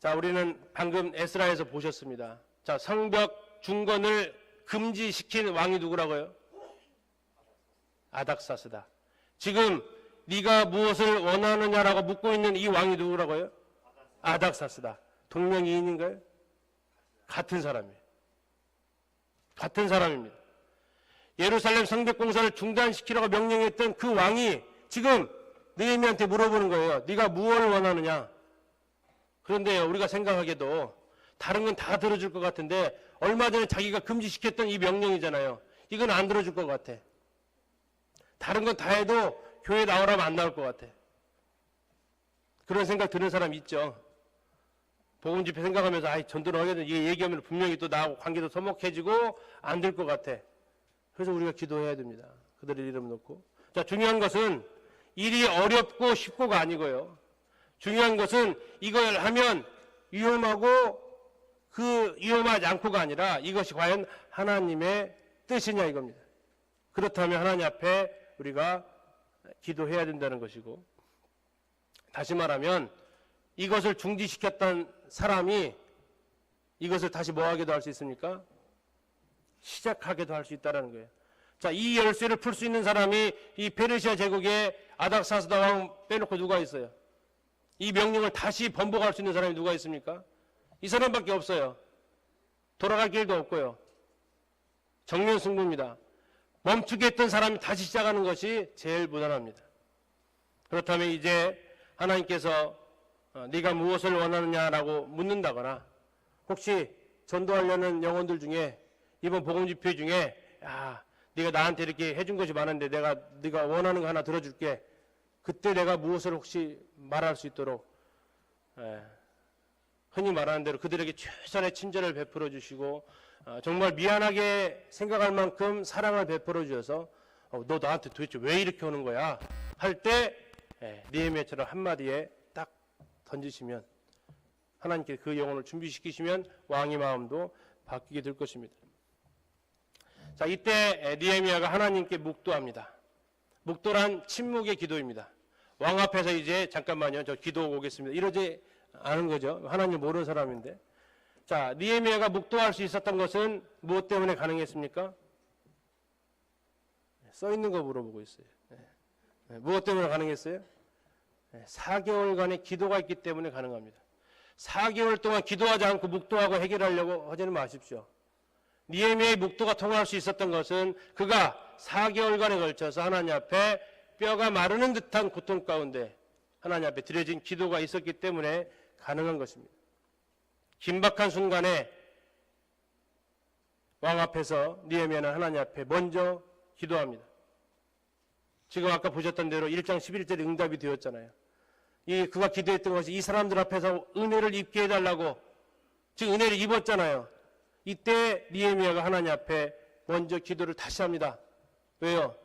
[SPEAKER 1] 자, 우리는 방금 에스라에서 보셨습니다. 자, 성벽 중건을 금지시킨 왕이 누구라고요? 아닥사스다. 지금 네가 무엇을 원하느냐라고 묻고 있는 이 왕이 누구라고요? 아닥사스다. 동명이인인가요? 같은 사람이에요. 같은 사람입니다. 예루살렘 성벽 공사를 중단시키라고 명령했던 그 왕이 지금 느헤미야한테 물어보는 거예요. 네가 무엇을 원하느냐? 그런데 우리가 생각하기에도 다른 건 다 들어줄 것 같은데 얼마 전에 자기가 금지시켰던 이 명령이잖아요. 이건 안 들어줄 것 같아. 다른 건 다 해도 교회 나오라면 안 나올 것 같아. 그런 생각 드는 사람 있죠. 복음 집회 생각하면서 전도를 하겠는데 이게 얘기하면 분명히 또 나하고 관계도 서먹해지고 안 될 것 같아. 그래서 우리가 기도해야 됩니다. 그들의 이름 놓고. 자, 중요한 것은 일이 어렵고 쉽고가 아니고요. 중요한 것은 이걸 하면 위험하고 그 위험하지 않고가 아니라 이것이 과연 하나님의 뜻이냐 이겁니다. 그렇다면 하나님 앞에 우리가 기도해야 된다는 것이고, 다시 말하면 이것을 중지시켰던 사람이 이것을 다시 뭐하게도 할 수 있습니까? 시작하게도 할 수 있다는 거예요. 자, 이 열쇠를 풀 수 있는 사람이 이 페르시아 제국의 아닥사스다 왕 빼놓고 누가 있어요? 이 명령을 다시 번복할 수 있는 사람이 누가 있습니까? 이 사람밖에 없어요. 돌아갈 길도 없고요. 정면 승부입니다. 멈추게 했던 사람이 다시 시작하는 것이 제일 무난합니다. 그렇다면 이제 하나님께서 네가 무엇을 원하느냐라고 묻는다거나, 혹시 전도하려는 영혼들 중에 이번 복음 집회 중에 야, 네가 나한테 이렇게 해준 것이 많은데 네가 원하는 거 하나 들어줄게. 그때 내가 무엇을 혹시 말할 수 있도록 흔히 말하는 대로 그들에게 최선의 친절을 베풀어 주시고 정말 미안하게 생각할 만큼 사랑을 베풀어 주셔서 너 나한테 도대체 왜 이렇게 오는 거야? 할 때 느헤미야처럼 한마디에 딱 던지시면, 하나님께 그 영혼을 준비시키시면 왕의 마음도 바뀌게 될 것입니다. 자, 이때 느헤미야가 하나님께 묵도합니다. 묵도란 침묵의 기도입니다. 왕 앞에서 이제 잠깐만요, 저 기도하고 오겠습니다. 이러지 않은 거죠. 하나님 모르는 사람인데. 자, 느헤미야가 묵도할 수 있었던 것은 무엇 때문에 가능했습니까? 써 있는 거 물어보고 있어요. 무엇 때문에 가능했어요? 4개월간의 기도가 있기 때문에 가능합니다. 4개월 동안 기도하지 않고 묵도하고 해결하려고 하지는 마십시오. 느헤미야의 묵도가 통할 수 있었던 것은 그가 4개월간에 걸쳐서 하나님 앞에 뼈가 마르는 듯한 고통 가운데 하나님 앞에 드려진 기도가 있었기 때문에 가능한 것입니다. 긴박한 순간에 왕 앞에서 느헤미야는 하나님 앞에 먼저 기도합니다. 지금 아까 보셨던 대로 1장 11절에 응답이 되었잖아요. 그가 기도했던 것이 이 사람들 앞에서 은혜를 입게 해달라고, 지금 은혜를 입었잖아요. 이때 느헤미야가 하나님 앞에 먼저 기도를 다시 합니다. 왜요?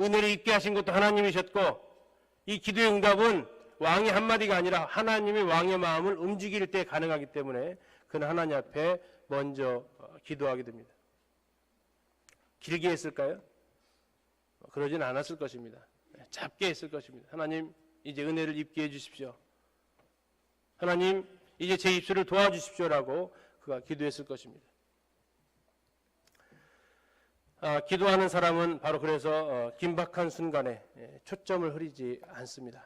[SPEAKER 1] 은혜를 입게 하신 것도 하나님이셨고, 이 기도의 응답은 왕의 한마디가 아니라 하나님이 왕의 마음을 움직일 때 가능하기 때문에 그는 하나님 앞에 먼저 기도하게 됩니다. 길게 했을까요? 그러진 않았을 것입니다. 짧게 했을 것입니다. 하나님, 이제 은혜를 입게 해주십시오. 하나님, 이제 제 입술을 도와주십시오라고 그가 기도했을 것입니다. 기도하는 사람은 바로 그래서 긴박한 순간에 초점을 흐리지 않습니다.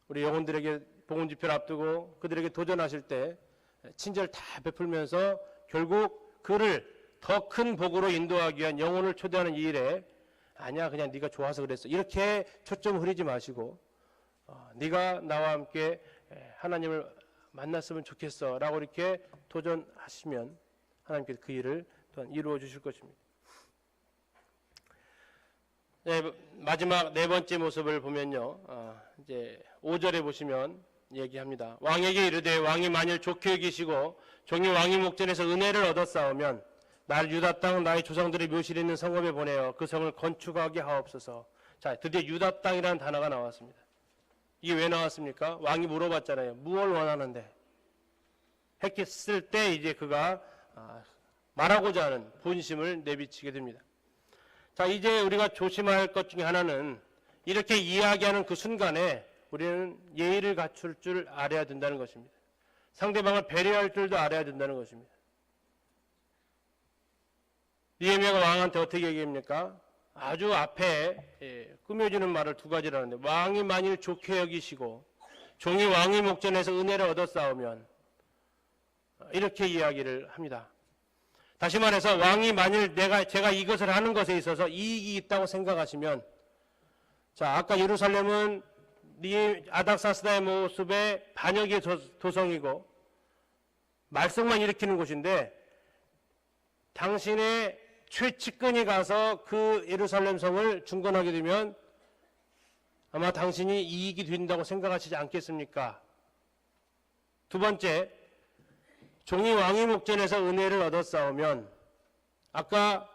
[SPEAKER 1] 우리 영혼들에게 복음 집회를 앞두고 그들에게 도전하실 때 친절 다 베풀면서 결국 그를 더 큰 복으로 인도하기 위한 영혼을 초대하는 이 일에 아니야, 그냥 네가 좋아서 그랬어, 이렇게 초점을 흐리지 마시고 네가 나와 함께 하나님을 만났으면 좋겠어 라고 이렇게 도전하시면 하나님께서 그 일을 또한 이루어 주실 것입니다. 마지막 네 번째 모습을 보면요, 이제 5절에 보시면 얘기합니다. 왕에게 이르되 왕이 만일 좋게 여기시고 종이 왕의 목전에서 은혜를 얻었사오면 날 유다 땅 나의 조상들의 묘실에 있는 성읍에 보내어 그 성을 건축하게 하옵소서. 자, 드디어 유다 땅이라는 단어가 나왔습니다. 이게 왜 나왔습니까? 왕이 물어봤잖아요. 무엇을 원하는데? 했을 때 이제 그가 말하고자 하는 본심을 내비치게 됩니다. 자, 이제 우리가 조심할 것 중에 하나는 이렇게 이야기하는 그 순간에 우리는 예의를 갖출 줄 알아야 된다는 것입니다. 상대방을 배려할 줄도 알아야 된다는 것입니다. 느헤미야가 왕한테 어떻게 얘기합니까? 아주 앞에 꾸며주는 말을 두 가지를 하는데, 왕이 만일 좋게 여기시고 종이 왕의 목전에서 은혜를 얻었사오면, 이렇게 이야기를 합니다. 다시 말해서 왕이 만일 제가 이것을 하는 것에 있어서 이익이 있다고 생각하시면, 자, 아까 예루살렘은 아닥사스다의 모습의 반역의 도성이고 말썽만 일으키는 곳인데, 당신의 최측근이 가서 그 예루살렘 성을 중건하게 되면 아마 당신이 이익이 된다고 생각하시지 않겠습니까? 두 번째, 종이 왕의 목전에서 은혜를 얻었사오면, 아까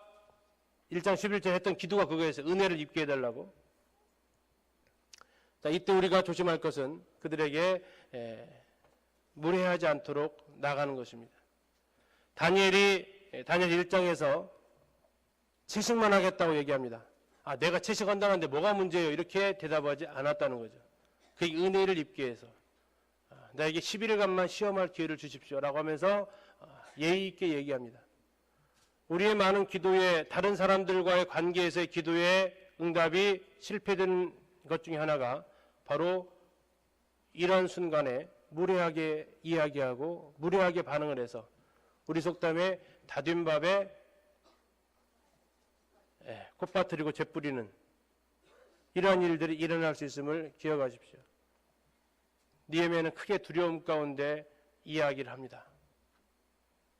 [SPEAKER 1] 1장 11절 했던 기도가 그거였어요. 은혜를 입게 해달라고. 자, 이때 우리가 조심할 것은 그들에게 무례하지 않도록 나가는 것입니다. 다니엘 1장에서 채식만 하겠다고 얘기합니다. 내가 채식한다는데 뭐가 문제예요? 이렇게 대답하지 않았다는 거죠. 그 은혜를 입기 위해서 나에게 11일간만 시험할 기회를 주십시오라고 하면서 예의 있게 얘기합니다. 우리의 많은 기도에, 다른 사람들과의 관계에서의 기도에 응답이 실패되는 것 중에 하나가 바로 이런 순간에 무례하게 이야기하고 무례하게 반응을 해서 우리 속담에 다된 밥에 콧바트리고 재 뿌리는 이러한 일들이 일어날 수 있음을 기억하십시오. 느헤미야는 크게 두려움 가운데 이야기를 합니다.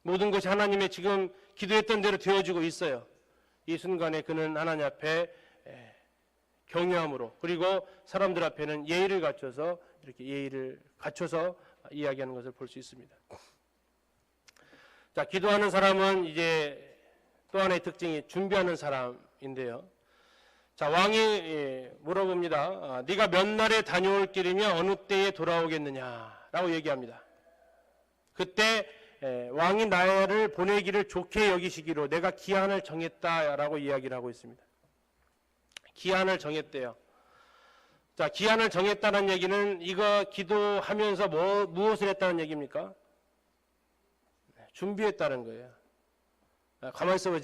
[SPEAKER 1] 모든 것이 하나님의 지금 기도했던 대로 되어지고 있어요. 이 순간에 그는 하나님 앞에 경외함으로, 그리고 사람들 앞에는 예의를 갖춰서 이렇게 예의를 갖춰서 이야기하는 것을 볼 수 있습니다. 자, 기도하는 사람은 이제 또 하나의 특징이 준비하는 사람인데요. 자, 왕이 물어봅니다. 네가 몇 날에 다녀올 길이며 어느 때에 돌아오겠느냐라고 얘기합니다. 그때 왕이 나를 보내기를 좋게 여기시기로 내가 기한을 정했다라고 이야기를 하고 있습니다. 기한을 정했대요. 자, 기한을 정했다는 얘기는 이거 기도하면서 무엇을 했다는 얘기입니까? 준비했다는 거예요. 가만히 있어봐.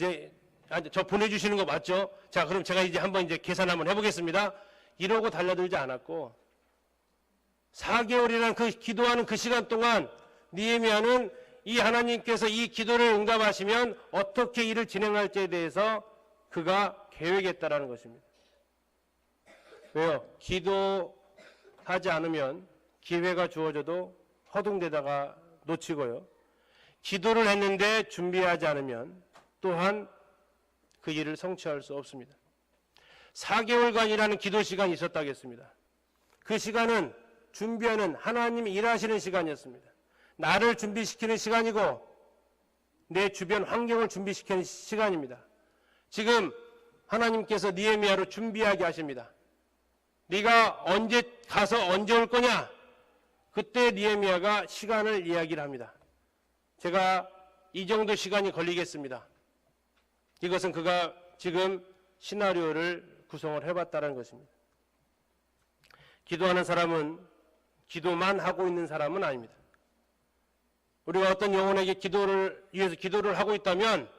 [SPEAKER 1] 저 보내주시는 거 맞죠? 자, 그럼 제가 이제 한번 계산 한번 해보겠습니다. 이러고 달려들지 않았고 4개월이라는 그 기도하는 그 시간 동안 느헤미야는 이 하나님께서 이 기도를 응답하시면 어떻게 일을 진행할지에 대해서 그가 계획했다라는 것입니다. 왜요? 기도하지 않으면 기회가 주어져도 허둥대다가 놓치고요. 기도를 했는데 준비하지 않으면 또한 그 일을 성취할 수 없습니다. 4개월간이라는 기도 시간이 있었다겠습니다. 그 시간은 준비하는 하나님이 일하시는 시간이었습니다. 나를 준비시키는 시간이고 내 주변 환경을 준비시키는 시간입니다. 지금 하나님께서 느헤미야로 준비하게 하십니다. 네가 언제 가서 언제 올 거냐? 그때 느헤미야가 시간을 이야기를 합니다. 제가 이 정도 시간이 걸리겠습니다. 이것은 그가 지금 시나리오를 구성을 해봤다는 것입니다. 기도하는 사람은 기도만 하고 있는 사람은 아닙니다. 우리가 어떤 영혼에게 기도를 위해서 기도를 하고 있다면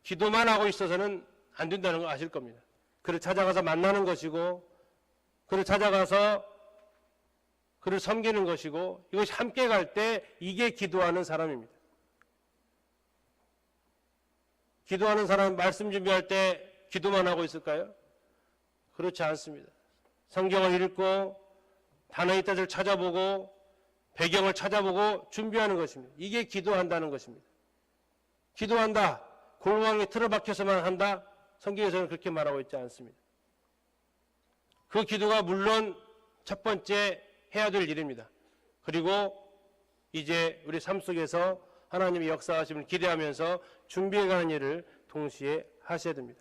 [SPEAKER 1] 기도만 하고 있어서는 안 된다는 거 아실 겁니다. 그를 찾아가서 만나는 것이고 그를 찾아가서 그를 섬기는 것이고 이것이 함께 갈 때 이게 기도하는 사람입니다. 기도하는 사람 말씀 준비할 때 기도만 하고 있을까요? 그렇지 않습니다. 성경을 읽고 단어의 뜻을 찾아보고 배경을 찾아보고 준비하는 것입니다. 이게 기도한다는 것입니다. 기도한다. 골방에 틀어박혀서만 한다. 성경에서는 그렇게 말하고 있지 않습니다. 그 기도가 물론 첫 번째 해야 될 일입니다. 그리고 이제 우리 삶 속에서 하나님의 역사하심을 기대하면서 준비해가는 일을 동시에 하셔야 됩니다.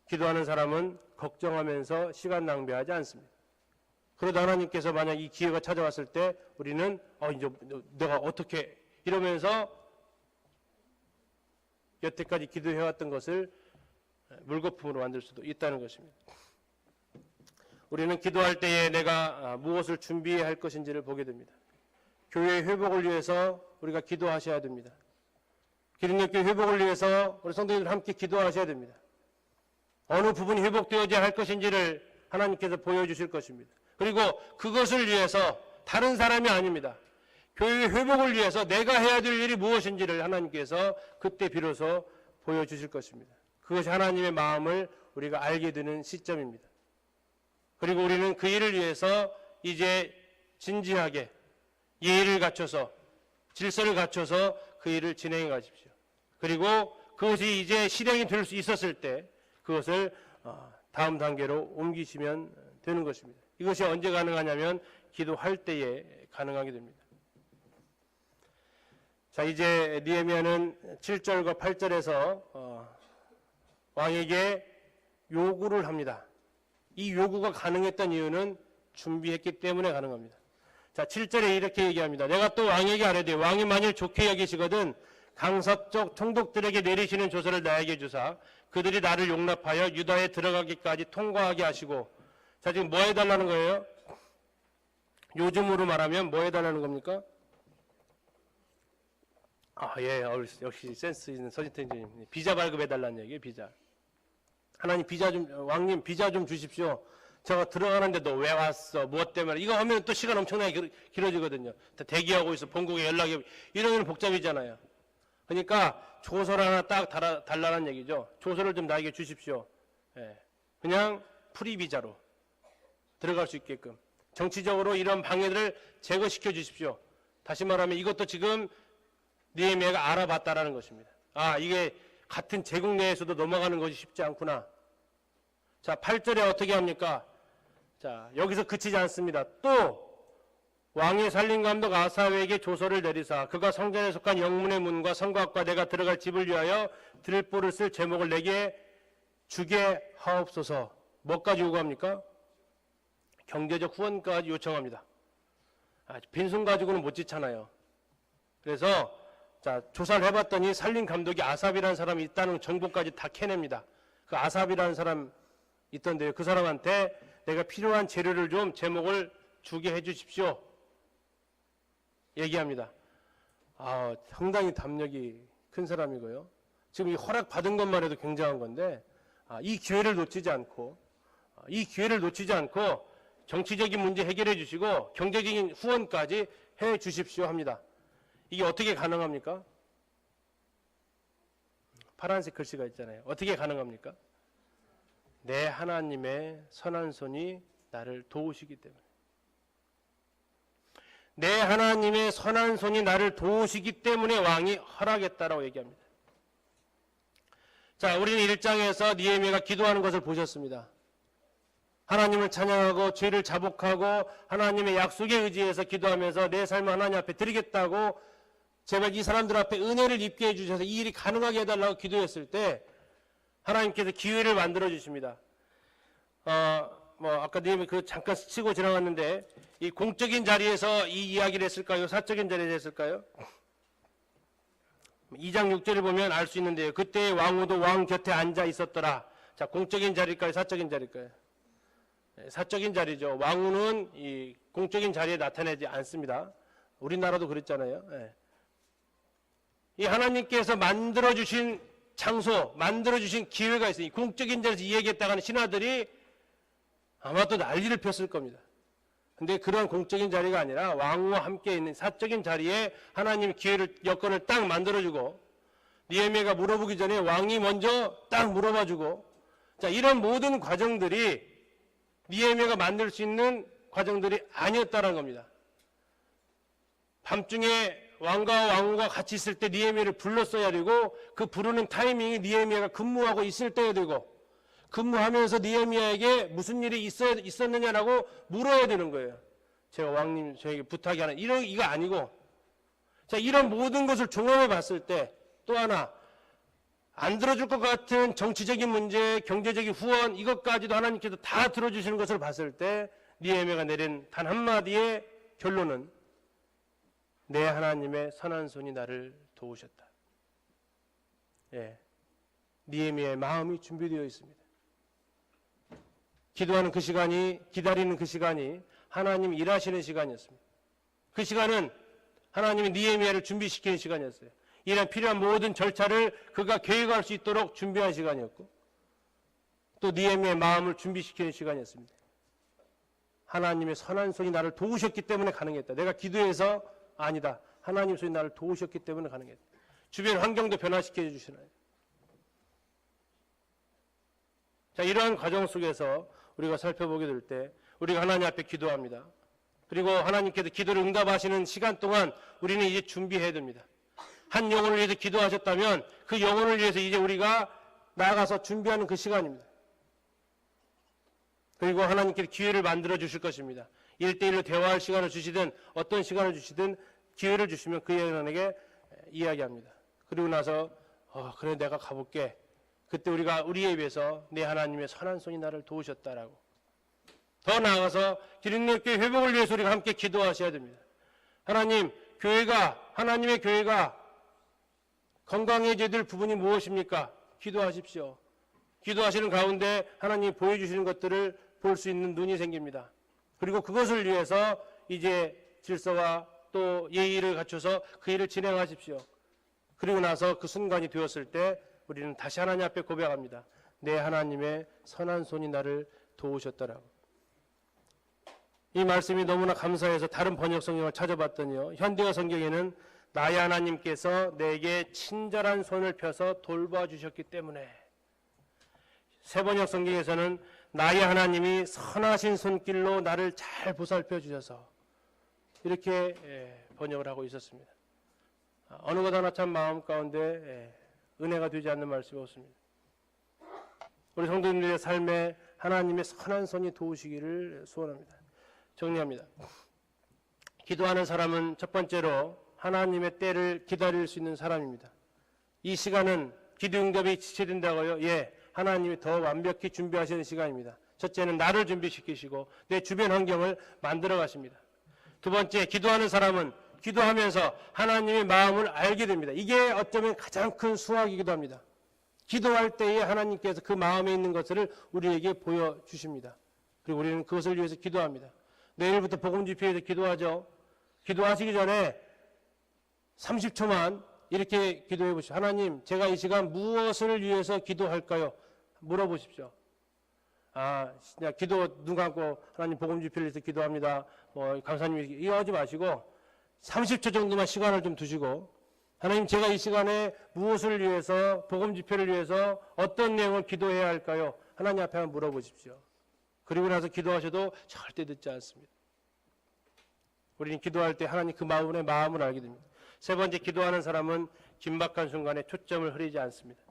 [SPEAKER 1] 기도하는 사람은 걱정하면서 시간 낭비하지 않습니다. 그러다 하나님께서 만약 이 기회가 찾아왔을 때 우리는 이제 내가 어떻게 이러면서 여태까지 기도해왔던 것을 물거품으로 만들 수도 있다는 것입니다. 우리는 기도할 때에 내가 무엇을 준비해야 할 것인지를 보게 됩니다. 교회의 회복을 위해서 우리가 기도하셔야 됩니다. 기린역교회 회복을 위해서 우리 성도님들 함께 기도하셔야 됩니다. 어느 부분이 회복되어야 할 것인지를 하나님께서 보여주실 것입니다. 그리고 그것을 위해서 다른 사람이 아닙니다. 교회의 회복을 위해서 내가 해야 될 일이 무엇인지를 하나님께서 그때 비로소 보여주실 것입니다. 그것이 하나님의 마음을 우리가 알게 되는 시점입니다. 그리고 우리는 그 일을 위해서 이제 진지하게 예의를 갖춰서 질서를 갖춰서 그 일을 진행해 가십시오. 그리고 그것이 이제 실행이 될 수 있었을 때 그것을 다음 단계로 옮기시면 되는 것입니다. 이것이 언제 가능하냐면 기도할 때에 가능하게 됩니다. 자, 이제 느헤미야는 7절과 8절에서 왕에게 요구를 합니다. 이 요구가 가능했던 이유는 준비했기 때문에 가능합니다. 자, 7절에 이렇게 얘기합니다. 내가 또 왕에게 아뢰되 왕이 만일 좋게 여기시거든 강서쪽 총독들에게 내리시는 조서를 나에게 주사 그들이 나를 용납하여 유다에 들어가기까지 통과하게 하시고. 자, 지금 뭐 해달라는 거예요? 요즘으로 말하면 뭐 해달라는 겁니까? 예, 역시 센스 있는 서진태님. 비자 발급해달라는 얘기예요, 비자. 하나님 왕님 비자 좀 주십시오. 제가 들어가는데 너 왜 왔어? 무엇 때문에? 이거 하면 또 시간 엄청나게 길어지거든요. 대기하고 있어. 본국에 연락이. 이러면 복잡이잖아요. 그러니까 조서를 하나 딱 달라는 얘기죠. 조서를 좀 나에게 주십시오. 예. 그냥 프리 비자로 들어갈 수 있게끔. 정치적으로 이런 방해들을 제거시켜 주십시오. 다시 말하면 이것도 지금 느헤미야가 알아봤다라는 것입니다. 이게 같은 제국 내에서도 넘어가는 것이 쉽지 않구나. 자, 8절에 어떻게 합니까? 자, 여기서 그치지 않습니다. 또 왕의 살림감독 아사웨에게 조서를 내리사 그가 성전에 속한 영문의 문과 성곽과 내가 들어갈 집을 위하여 들보를 쓸 제목을 내게 주게 하옵소서. 뭐까지 요구합니까? 경제적 후원까지 요청합니다. 빈손 가지고는 못 짓잖아요. 그래서 자, 조사를 해봤더니 살림감독이 아삽이라는 사람이 있다는 정보까지 다 캐냅니다. 그 아삽이라는 사람 있던데요. 그 사람한테 내가 필요한 재료를 좀 제목을 주게 해주십시오. 얘기합니다. 상당히 담력이 큰 사람이고요. 지금 이 허락 받은 것만 해도 굉장한 건데 이 기회를 놓치지 않고 정치적인 문제 해결해 주시고 경제적인 후원까지 해 주십시오 합니다. 이게 어떻게 가능합니까? 파란색 글씨가 있잖아요. 어떻게 가능합니까? 내 하나님의 선한 손이 나를 도우시기 때문에. 내 하나님의 선한 손이 나를 도우시기 때문에 왕이 허락했다라고 얘기합니다. 자, 우리는 1장에서 느헤미야가 기도하는 것을 보셨습니다. 하나님을 찬양하고 죄를 자복하고 하나님의 약속에 의지해서 기도하면서 내 삶을 하나님 앞에 드리겠다고 제발 이 사람들 앞에 은혜를 입게 해주셔서 이 일이 가능하게 해달라고 기도했을 때 하나님께서 기회를 만들어 주십니다. 아까 님 잠깐 스치고 지나갔는데 이 공적인 자리에서 이 이야기를 했을까요? 사적인 자리에서 했을까요? 2장 6절을 보면 알 수 있는데요. 그때 왕후도 왕 곁에 앉아 있었더라. 자, 공적인 자리일까요? 사적인 자리일까요? 사적인 자리죠. 왕후는 이 공적인 자리에 나타나지 않습니다. 우리나라도 그랬잖아요. 이 하나님께서 만들어주신 장소, 만들어주신 기회가 있어요. 공적인 자리에서 이 얘기했다가는 신하들이 아마 또 난리를 폈을 겁니다. 근데 그런 공적인 자리가 아니라 왕후와 함께 있는 사적인 자리에 하나님이 여건을 딱 만들어주고 느헤미야가 물어보기 전에 왕이 먼저 딱 물어봐주고 자, 이런 모든 과정들이 느헤미야가 만들 수 있는 과정들이 아니었다는 겁니다. 밤중에 왕과 왕후가 같이 있을 때 느헤미야를 불렀어야 되고 그 부르는 타이밍이 느헤미야가 근무하고 있을 때야 되고 근무하면서 느헤미야에게 무슨 일이 있었느냐라고 물어야 되는 거예요. 제가 왕님 저에게 부탁이 하나 이거 아니고 자, 이런 모든 것을 종합해 봤을 때 또 하나 안 들어줄 것 같은 정치적인 문제, 경제적인 후원 이것까지도 하나님께서 다 들어주시는 것을 봤을 때 느헤미야가 내린 단 한마디의 결론은 내 하나님의 선한 손이 나를 도우셨다. 느헤미야의 마음이 준비되어 있습니다. 기도하는 그 시간이, 기다리는 그 시간이 하나님 일하시는 시간이었습니다. 그 시간은 하나님이 느헤미야를 준비시키는 시간이었어요. 이런 필요한 모든 절차를 그가 계획할 수 있도록 준비한 시간이었고 또 느헤미야의 마음을 준비시키는 시간이었습니다. 하나님의 선한 손이 나를 도우셨기 때문에 가능했다. 내가 기도해서 아니다. 하나님 손이 나를 도우셨기 때문에 가능했다. 주변 환경도 변화시켜 주시나요? 자, 이러한 과정 속에서 우리가 살펴보게 될 때 우리가 하나님 앞에 기도합니다. 그리고 하나님께서 기도를 응답하시는 시간 동안 우리는 이제 준비해야 됩니다. 한 영혼을 위해서 기도하셨다면 그 영혼을 위해서 이제 우리가 나아가서 준비하는 그 시간입니다. 그리고 하나님께서 기회를 만들어 주실 것입니다. 1대1로 대화할 시간을 주시든 어떤 시간을 주시든 기회를 주시면 그 영혼에게 이야기합니다. 그리고 나서 그래 내가 가볼게. 그때 우리가 우리에 비해서 내 하나님의 선한 손이 나를 도우셨다라고 더 나아가서 기린교회 회복을 위해서 우리가 함께 기도하셔야 됩니다. 하나님, 하나님의 교회가 건강해져야 될 부분이 무엇입니까? 기도하십시오. 기도하시는 가운데 하나님이 보여주시는 것들을 볼 수 있는 눈이 생깁니다. 그리고 그것을 위해서 이제 질서와 또 예의를 갖춰서 그 일을 진행하십시오. 그리고 나서 그 순간이 되었을 때 우리는 다시 하나님 앞에 고백합니다. 내 하나님의 선한 손이 나를 도우셨더라고. 이 말씀이 너무나 감사해서 다른 번역 성경을 찾아봤더니요, 현대어 성경에는 나의 하나님께서 내게 친절한 손을 펴서 돌봐주셨기 때문에, 새 번역 성경에서는 나의 하나님이 선하신 손길로 나를 잘 보살펴 주셔서, 이렇게 번역을 하고 있었습니다. 어느 것 하나 참 마음 가운데 은혜가 되지 않는 말씀이 없습니다. 우리 성도님들의 삶에 하나님의 선한 손이 도우시기를 소원합니다. 정리합니다. 기도하는 사람은 첫 번째로 하나님의 때를 기다릴 수 있는 사람입니다. 이 시간은 기도 응답이 지체된다고요? 예, 하나님이 더 완벽히 준비하시는 시간입니다. 첫째는 나를 준비시키시고 내 주변 환경을 만들어 가십니다. 두 번째, 기도하는 사람은 기도하면서 하나님의 마음을 알게 됩니다. 이게 어쩌면 가장 큰 수확이기도 합니다. 기도할 때에 하나님께서 그 마음에 있는 것을 우리에게 보여주십니다. 그리고 우리는 그것을 위해서 기도합니다. 내일부터 복음 집회에서 기도하죠. 기도하시기 전에 30초만 이렇게 기도해 보십시오. 하나님, 제가 이 시간 무엇을 위해서 기도할까요? 물어보십시오. 그냥 기도 눈 감고 하나님 복음 집회를 위해서 기도합니다. 강사님 이거 하지 마시고 30초 정도만 시간을 좀 두시고, 하나님, 제가 이 시간에 무엇을 위해서, 복음 집회를 위해서 어떤 내용을 기도해야 할까요? 하나님 앞에 한번 물어보십시오. 그리고 나서 기도하셔도 절대 늦지 않습니다. 우리는 기도할 때 하나님 그 마음을 알게 됩니다. 세 번째, 기도하는 사람은 긴박한 순간에 초점을 흐리지 않습니다.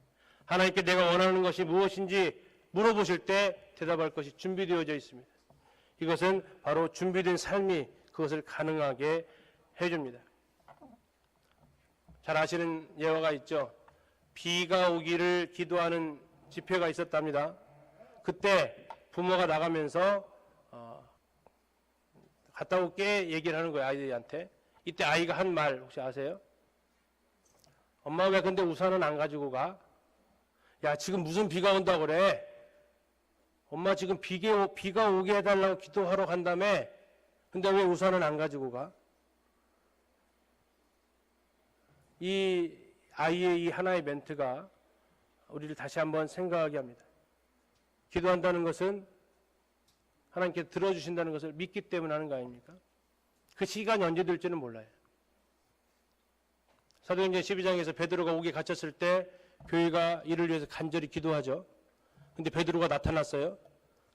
[SPEAKER 1] 하나님께 내가 원하는 것이 무엇인지 물어보실 때 대답할 것이 준비되어져 있습니다. 이것은 바로 준비된 삶이 그것을 가능하게 해줍니다. 잘 아시는 예화가 있죠. 비가 오기를 기도하는 집회가 있었답니다. 그때 부모가 나가면서 갔다 올게 얘기를 하는 거예요, 아이들한테. 이때 아이가 한 말 혹시 아세요? 엄마, 왜 근데 우산은 안 가지고 가? 야, 지금 무슨 비가 온다고 그래? 엄마, 지금 비가 오게 해달라고 기도하러 간다며? 근데 왜 우산은 안 가지고 가? 이 아이의 이 하나의 멘트가 우리를 다시 한번 생각하게 합니다. 기도한다는 것은 하나님께서 들어주신다는 것을 믿기 때문에 하는 거 아닙니까? 그 시간이 언제 될지는 몰라요. 사도행전 12장에서 베드로가 옥에 갇혔을 때 교회가 이를 위해서 간절히 기도하죠. 근데 베드로가 나타났어요.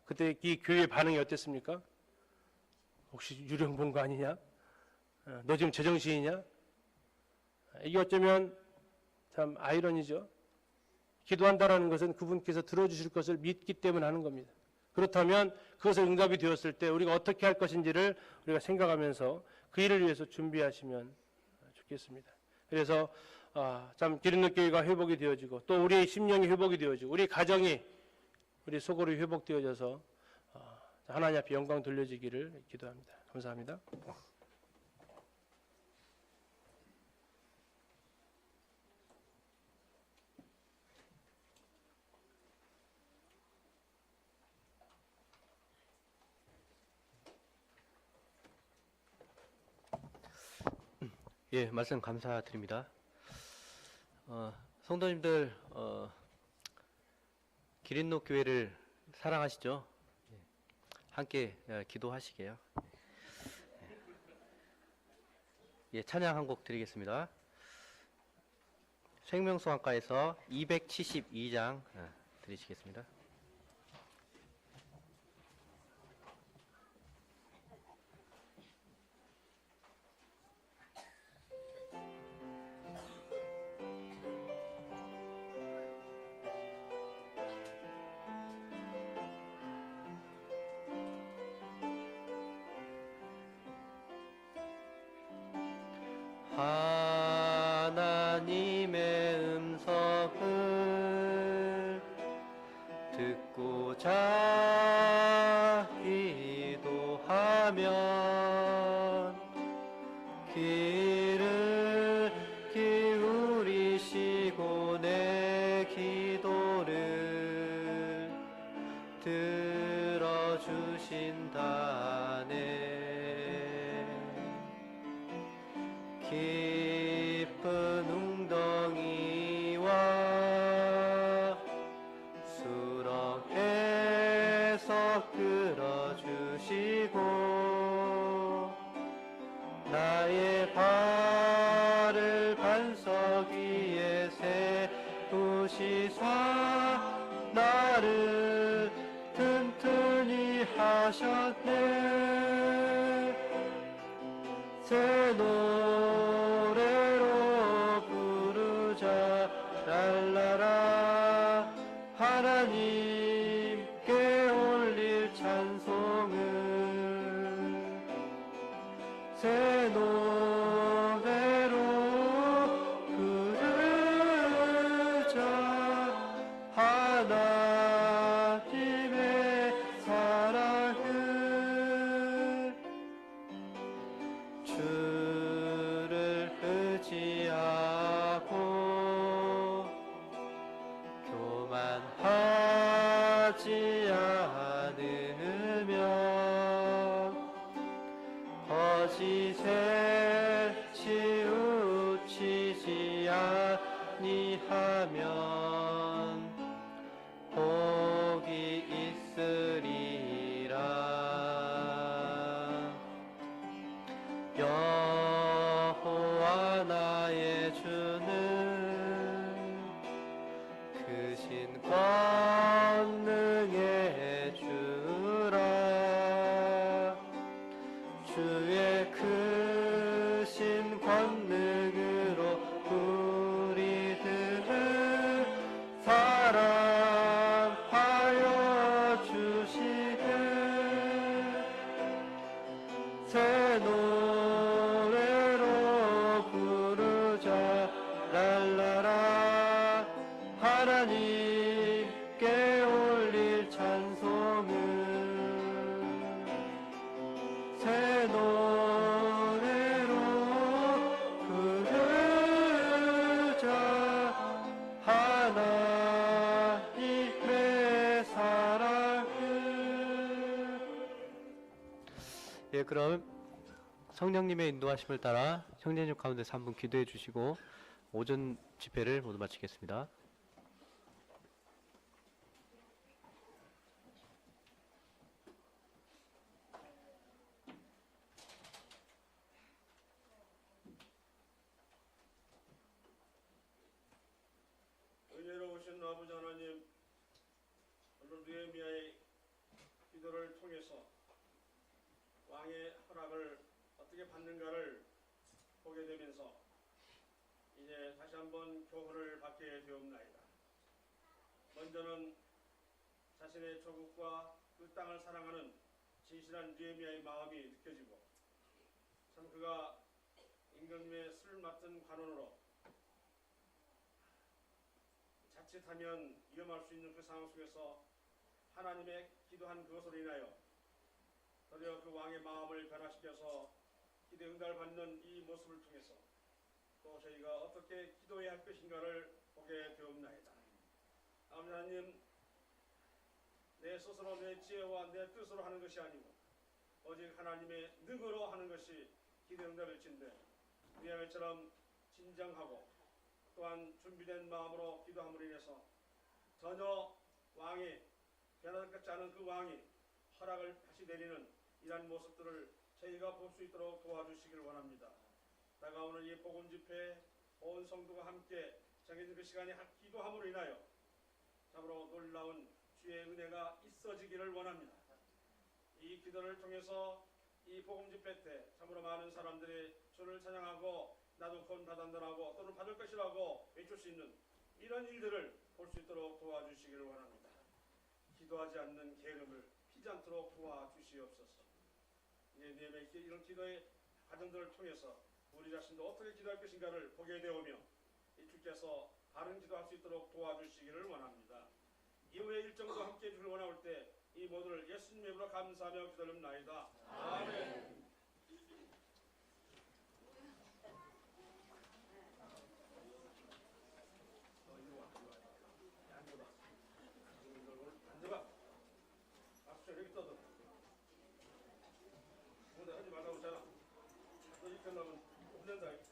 [SPEAKER 1] 그때 이 교회의 반응이 어땠습니까? 혹시 유령 본 거 아니냐? 너 지금 제정신이냐? 이게 어쩌면 참 아이러니죠. 기도한다라는 것은 그분께서 들어주실 것을 믿기 때문에 하는 겁니다. 그렇다면 그것을 응답이 되었을 때 우리가 어떻게 할 것인지를 우리가 생각하면서 그 일을 위해서 준비하시면 좋겠습니다. 그래서 참 기린노교회가 회복이 되어지고 또 우리의 심령이 회복이 되어지고 우리 가정이 우리 속으로 회복되어져서 하나님 앞에 영광 돌려지기를 기도합니다. 감사합니다.
[SPEAKER 2] 예, 말씀 감사드립니다. 성도님들, 기린노 교회를 사랑하시죠? 함께 기도하시게요. 예, 찬양 한 곡 드리겠습니다. 생명수강가에서 272장 드리시겠습니다. 하나님의 음성을 하면 귀를 기울이시고 내 기도를 들어주신다네. 깊은 웅덩이와 수렁에서 끌어주시고 나의 발을 반석 위에 세우시사 나를 튼튼히 하셨네. 새 노래로 부르자 랄라라. 하나님께 올릴 찬송을 새 노래로 부르자. 하나님의 사랑을 주를 의지하고 교만하지 않으면 거짓에 치우치지 아니하면 복이 있으리라. 여호와 나의 주는 크신 권능의 주라. 주의 크신 권능으로 우리들을 사랑하여 주시네. 새 노래로 부르자 랄라라. 하나님께 올릴 찬송을 새 노래로 부르자. 하나님의 사랑을. 예, 그럼 성령님의 인도하심을 따라 형제님 가운데서 한 분 기도해 주시고 오전 집회를 모두 마치겠습니다.
[SPEAKER 3] 은혜로우신 아버지 하나님, 오늘 느헤미야의 기도를 통해서 왕의 허락을 어떻게 받는가를 보게 되면서 이제 다시 한번 교훈을 받게 되었나이다. 먼저는 자신의 조국과 그 땅을 사랑하는 진실한 느헤미야의 마음이 느껴지고, 참 그가 임금님의 술 맡은 관원으로 자칫하면 위험할 수 있는 그 상황 속에서 하나님의 기도한 그것으로 인하여 드디어 그 왕의 마음을 변화시켜서 기도의 응답을 받는 이 모습을 통해서 또 저희가 어떻게 기도해야 할 것인가를 보게 되었나이다. 아버지 하나님, 내 스스로 내 지혜와 내 뜻으로 하는 것이 아니고 오직 하나님의 능으로 하는 것이 기도의 응답일진데, 느헤미야처럼 진정하고 또한 준비된 마음으로 기도함으로 인해서 전혀 왕이 변화될 것 같지 않은 그 왕이 허락을 다시 내리는 이러한 모습들을 저희가 볼 수 있도록 도와주시길 원합니다. 다가오는 이 복음 집회 온 성도가 함께 정해진 그 시간에 기도함으로 인하여 참으로 놀라운 주의 은혜가 있어지기를 원합니다. 이 기도를 통해서 이 복음 집회 때 참으로 많은 사람들이 주를 찬양하고 나도 구원 받았느라고 또는 받을 것이라고 외칠 수 있는 이런 일들을 볼 수 있도록 도와주시기를 원합니다. 기도하지 않는 게으름을 피지 않도록 도와주시옵소서. 이제 느헤미야의 이런 기도의 과정들을 통해서 우리 자신도 어떻게 기도할 것인가를 보게 되오며 이 주께서 바른 기도할 수 있도록 도와주시기를 원합니다. 이후의 일정도 함께 해주길 원할 때 이 이 모두를 예수님의 이름으로 감사하며 기도합나이다. 아멘. 앉아봐. 박수 여기 떠들어. 무대 하지 말라고 했잖아. 너 이편 나면 혼낸다.